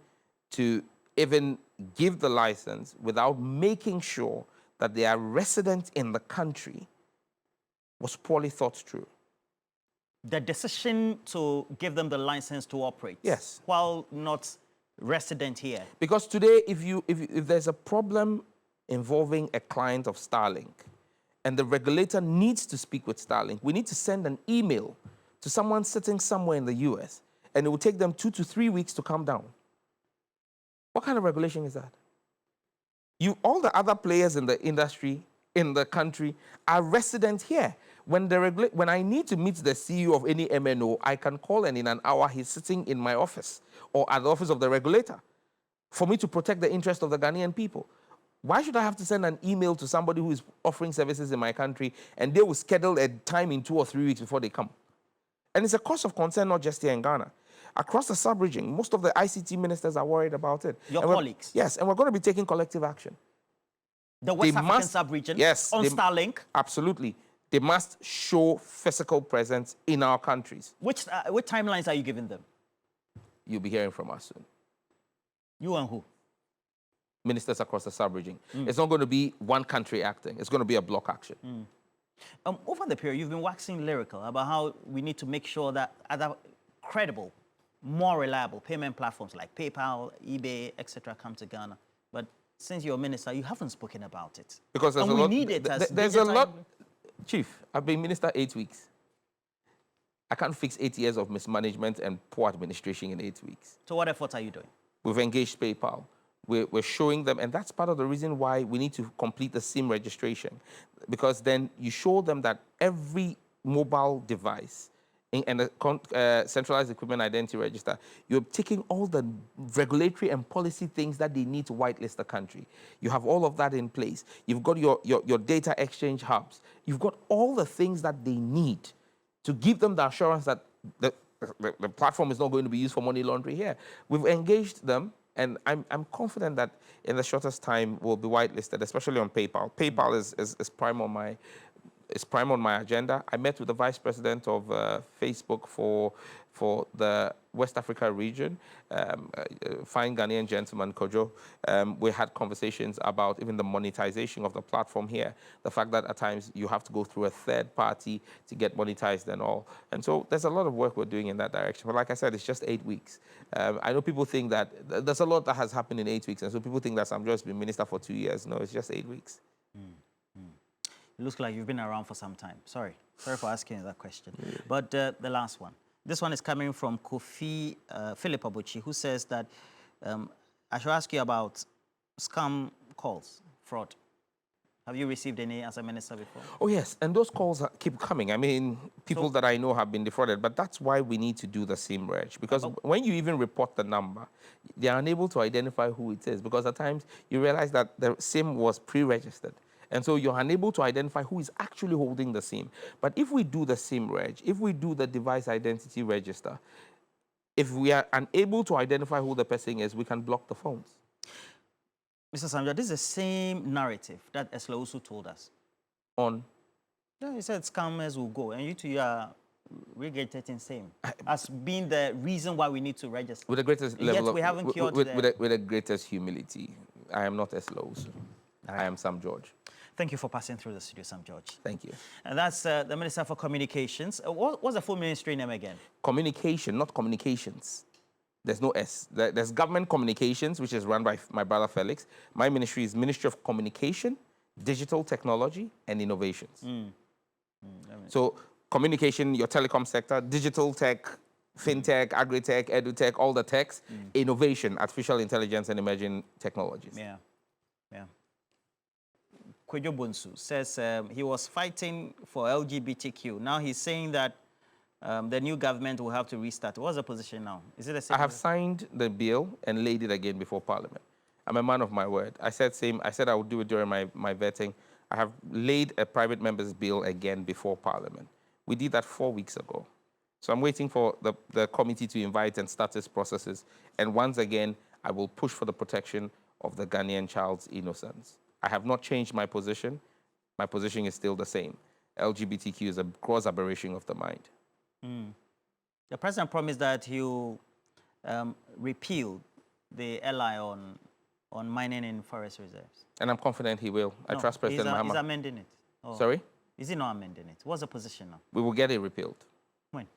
to even give the license without making sure that they are resident in the country was poorly thought through. The decision to give them the license to operate, Yes, while not resident here. because today, if there's a problem involving a client of Starlink, and the regulator needs to speak with Starlink, we need to send an email to someone sitting somewhere in the US, and it will take them 2 to 3 weeks to come down. What kind of regulation is that? All the other players in the industry, in the country, are resident here. When I need to meet the CEO of any MNO, I can call, and in an hour he's sitting in my office or at the office of the regulator for me to protect the interest of the Ghanaian people. Why should I have to send an email to somebody who is offering services in my country and they will schedule a time in 2 or 3 weeks before they come? And it's a cause of concern not just here in Ghana. Across the sub-region, most of the ICT ministers are worried about it. Your colleagues? Yes, and we're going to be taking collective action. The West African sub-region? Yes. On Starlink? Absolutely. They must show physical presence in our countries. Which timelines are you giving them? You'll be hearing from us soon. You and who? Ministers across the sub-region. It's not going to be one country acting. It's going to be a block action. Over the period, you've been waxing lyrical about how we need to make sure that other credible, more reliable payment platforms like PayPal, eBay, etc. come to Ghana. But since you're a minister, you haven't spoken about it. Because there's and a we lot, need it as there's a lot. Chief, I've been minister 8 weeks. I can't fix 8 years of mismanagement and poor administration in 8 weeks. So what efforts are you doing? We've engaged PayPal. We're showing them, and that's part of the reason why we need to complete the SIM registration, because then you show them that every mobile device and the centralized equipment identity register, you're taking all the regulatory and policy things that they need to whitelist the country. You have all of that in place. You've got your data exchange hubs. You've got all the things that they need to give them the assurance that the platform is not going to be used for money laundering here. We've engaged them, and I'm confident that in the shortest time we'll be whitelisted, especially on PayPal. PayPal is prime on my agenda. I met with the vice president of Facebook for the West Africa region, fine Ghanaian gentleman, Kojo. We had conversations about even the monetization of the platform here, the fact that at times you have to go through a third party to get monetized and all. And so there's a lot of work we're doing in that direction. But like I said, it's just 8 weeks. I know people think that there's a lot that has happened in 8 weeks, and so people think that I'm just been minister for 2 years. No, it's just 8 weeks. It looks like you've been around for some time. Sorry for asking you that question. Yeah. But the last one. This one is coming from Kofi Philip Abuchi, who says that I should ask you about scam calls, fraud. Have you received any as a minister before? Oh, yes, and those calls keep coming. I mean, people that I know have been defrauded, but that's why we need to do the SIM reg, because when you even report the number, they are unable to identify who it is, because at times you realize that the SIM was pre-registered. And so you're unable to identify who is actually holding the SIM. But if we do the SIM reg, if we do the device identity register, if we are unable to identify who the person is, we can block the phones. Mr. Samja, this is the same narrative that Eslausu told us. On? Yeah, he said scammers will go, and you two are regurgitating same as being the reason why we need to register. With the greatest level yet we haven't cured with the greatest humility. I am not Eslausu. Right. I am Sam George. Thank you for passing through the studio, Sam George. Thank you. And that's the Minister for Communications. What's the full ministry name again? Communication, not communications. There's no S. There's government communications, which is run by my brother Felix. My ministry is Ministry of Communication, Digital Technology, and Innovations. So communication, your telecom sector, digital tech, fintech, agri-tech, edu-tech, all the techs, innovation, artificial intelligence, and emerging technologies. Yeah, yeah. Kwejo Bonsu says he was fighting for LGBTQ. Now he's saying that the new government will have to restart. What's the position now? Is it the same? I have signed the bill and laid it again before Parliament. I'm a man of my word. I said I would do it during my vetting. I have laid a private member's bill again before Parliament. We did that 4 weeks ago. So I'm waiting for the committee to invite and start its processes. And once again, I will push for the protection of the Ghanaian child's innocence. I have not changed my position. My position is still the same. LGBTQ is a gross aberration of the mind. The president promised that he'll repeal the LI on on mining in forest reserves? And I'm confident he will. I trust President He's Mahama. amending it. Oh, Sorry? is he not amending it? What's the position now? We will get it repealed. When?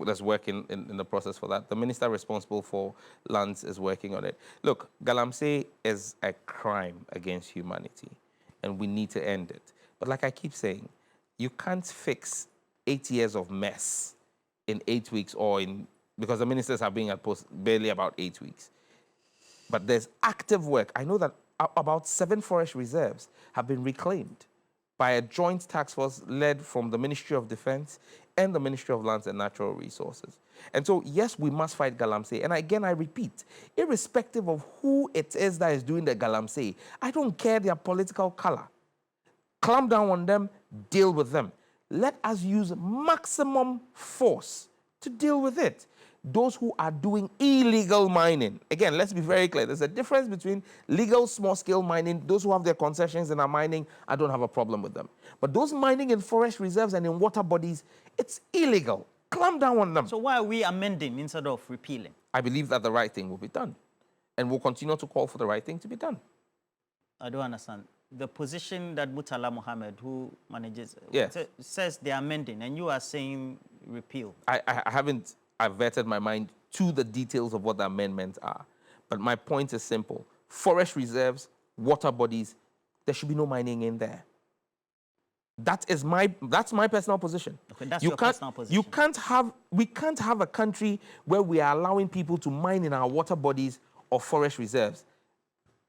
There's work in the process for that. The minister responsible for lands is working on it. Look, Galamsey is a crime against humanity, and we need to end it. But like I keep saying, you can't fix 8 years of mess in 8 weeks because the ministers have been at post barely about 8 weeks. But there's active work. I know that about 7 forest reserves have been reclaimed by a joint task force led from the Ministry of Defense and the Ministry of Lands and Natural Resources. And so, yes, we must fight Galamsey. And again, I repeat, irrespective of who it is that is doing the Galamsey, I don't care their political color. Clamp down on them, deal with them. Let us use maximum force to deal with it. Those who are doing illegal mining, again, let's be very clear. There's a difference between legal small-scale mining. Those who have their concessions and are mining, I don't have a problem with them. But those mining in forest reserves and in water bodies, it's illegal. Clamp down on them. So why are we amending instead of repealing? I believe that the right thing will be done. And we'll continue to call for the right thing to be done. I don't understand. The position that Murtala Mohammed, who manages, Yes, says they're amending, and you are saying repeal. I've vetted my mind to the details of what the amendments are. But my point is simple. Forest reserves, water bodies, there should be no mining in there. That's my personal position. Okay, that's your personal position. We can't have a country where we are allowing people to mine in our water bodies or forest reserves.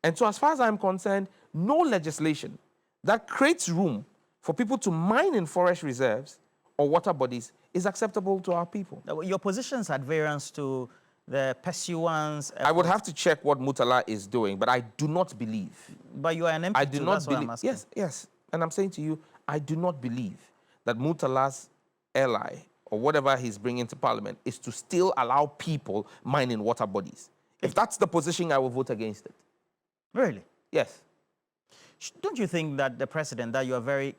And so as far as I'm concerned, no legislation that creates room for people to mine in forest reserves or water bodies is acceptable to our people. Your position's at variance to the pursuance. I would have to check what Murtala is doing, but I do not believe. But you are an MP. I do not that's believe. What I'm asking. Yes. And I'm saying to you, I do not believe that Murtala's ally or whatever he's bringing to Parliament is to still allow people mine in water bodies. If that's the position, I will vote against it. Really? Yes. Don't you think that the president that you are very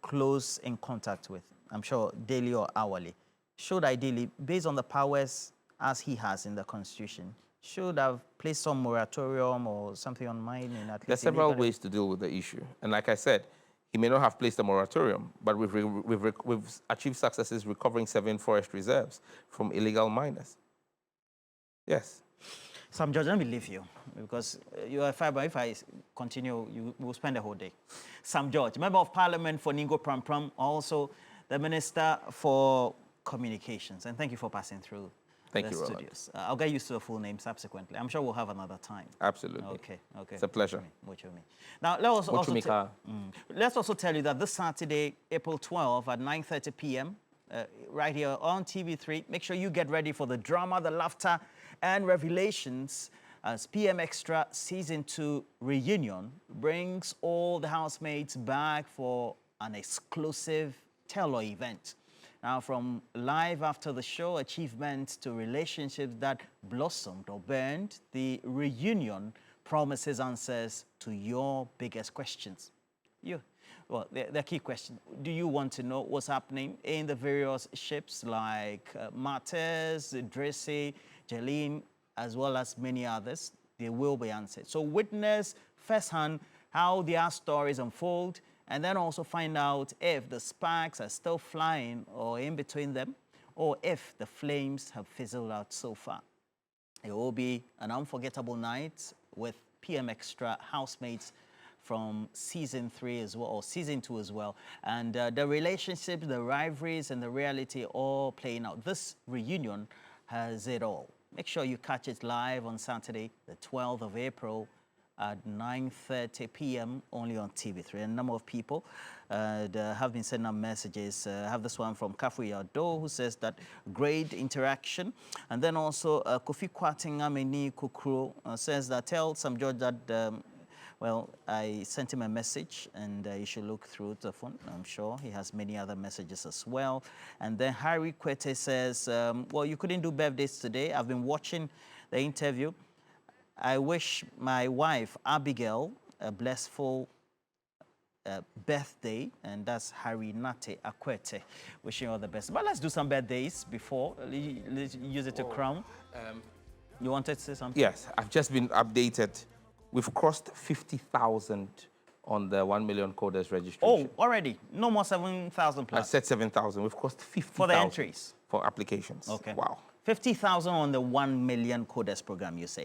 close in contact with, I'm sure daily or hourly, should ideally, based on the powers as he has in the Constitution, should have placed some moratorium or something on mining? There are several ways to deal with the issue. And like I said, he may not have placed a moratorium, but we've achieved successes recovering 7 forest reserves from illegal miners. Yes. Sam George, let me leave you, because you are fiber. If I continue, you will spend the whole day. Sam George, Member of Parliament for Ningo Pram, also the Minister for Communications. And thank you for passing through the studios. I'll get used to the full name subsequently. I'm sure we'll have another time. Absolutely. Okay. It's a pleasure. Now, let's also tell you that this Saturday, April 12 at 9:30 p.m., right here on TV3, make sure you get ready for the drama, the laughter, and revelations as PM Extra Season 2 reunion brings all the housemates back for an exclusive tell-all event. Now, from live after the show, achievements to relationships that blossomed or burned, the reunion promises answers to your biggest questions. Well, the key question, do you want to know what's happening in the various ships like Martez, Dressy, Jeline, as well as many others? They will be answered. So witness firsthand how their stories unfold, and then also find out if the sparks are still flying or in between them, or if the flames have fizzled out so far. It will be an unforgettable night with PM Extra housemates from Season 3 as well, or Season 2 as well. And the relationships, the rivalries, and the reality all playing out. This reunion has it all. Make sure you catch it live on Saturday, the 12th of April at 9:30 p.m. only on TV3. A number of people have been sending out messages. I have this one from Kafu Yado, who says that great interaction. And then also Kofi Kwating Ameni Kukru says that tell Sam George that well, I sent him a message, and you should look through the phone. I'm sure he has many other messages as well. And then Harry Kwete says, well, you couldn't do birthdays today. I've been watching the interview. I wish my wife, Abigail, a blissful birthday. And that's Harry Nate Akwete. Wishing you all the best. But let's do some birthdays before. Let's use it to crown. You wanted to say something? Yes, I've just been updated We've crossed 50,000 on the 1 million coders Oh, registration. already? No more 7,000 I plus? said 7,000. We've crossed 50,000. For the entries? For applications. Okay. Wow. 50,000 on the 1 million coders program, you say?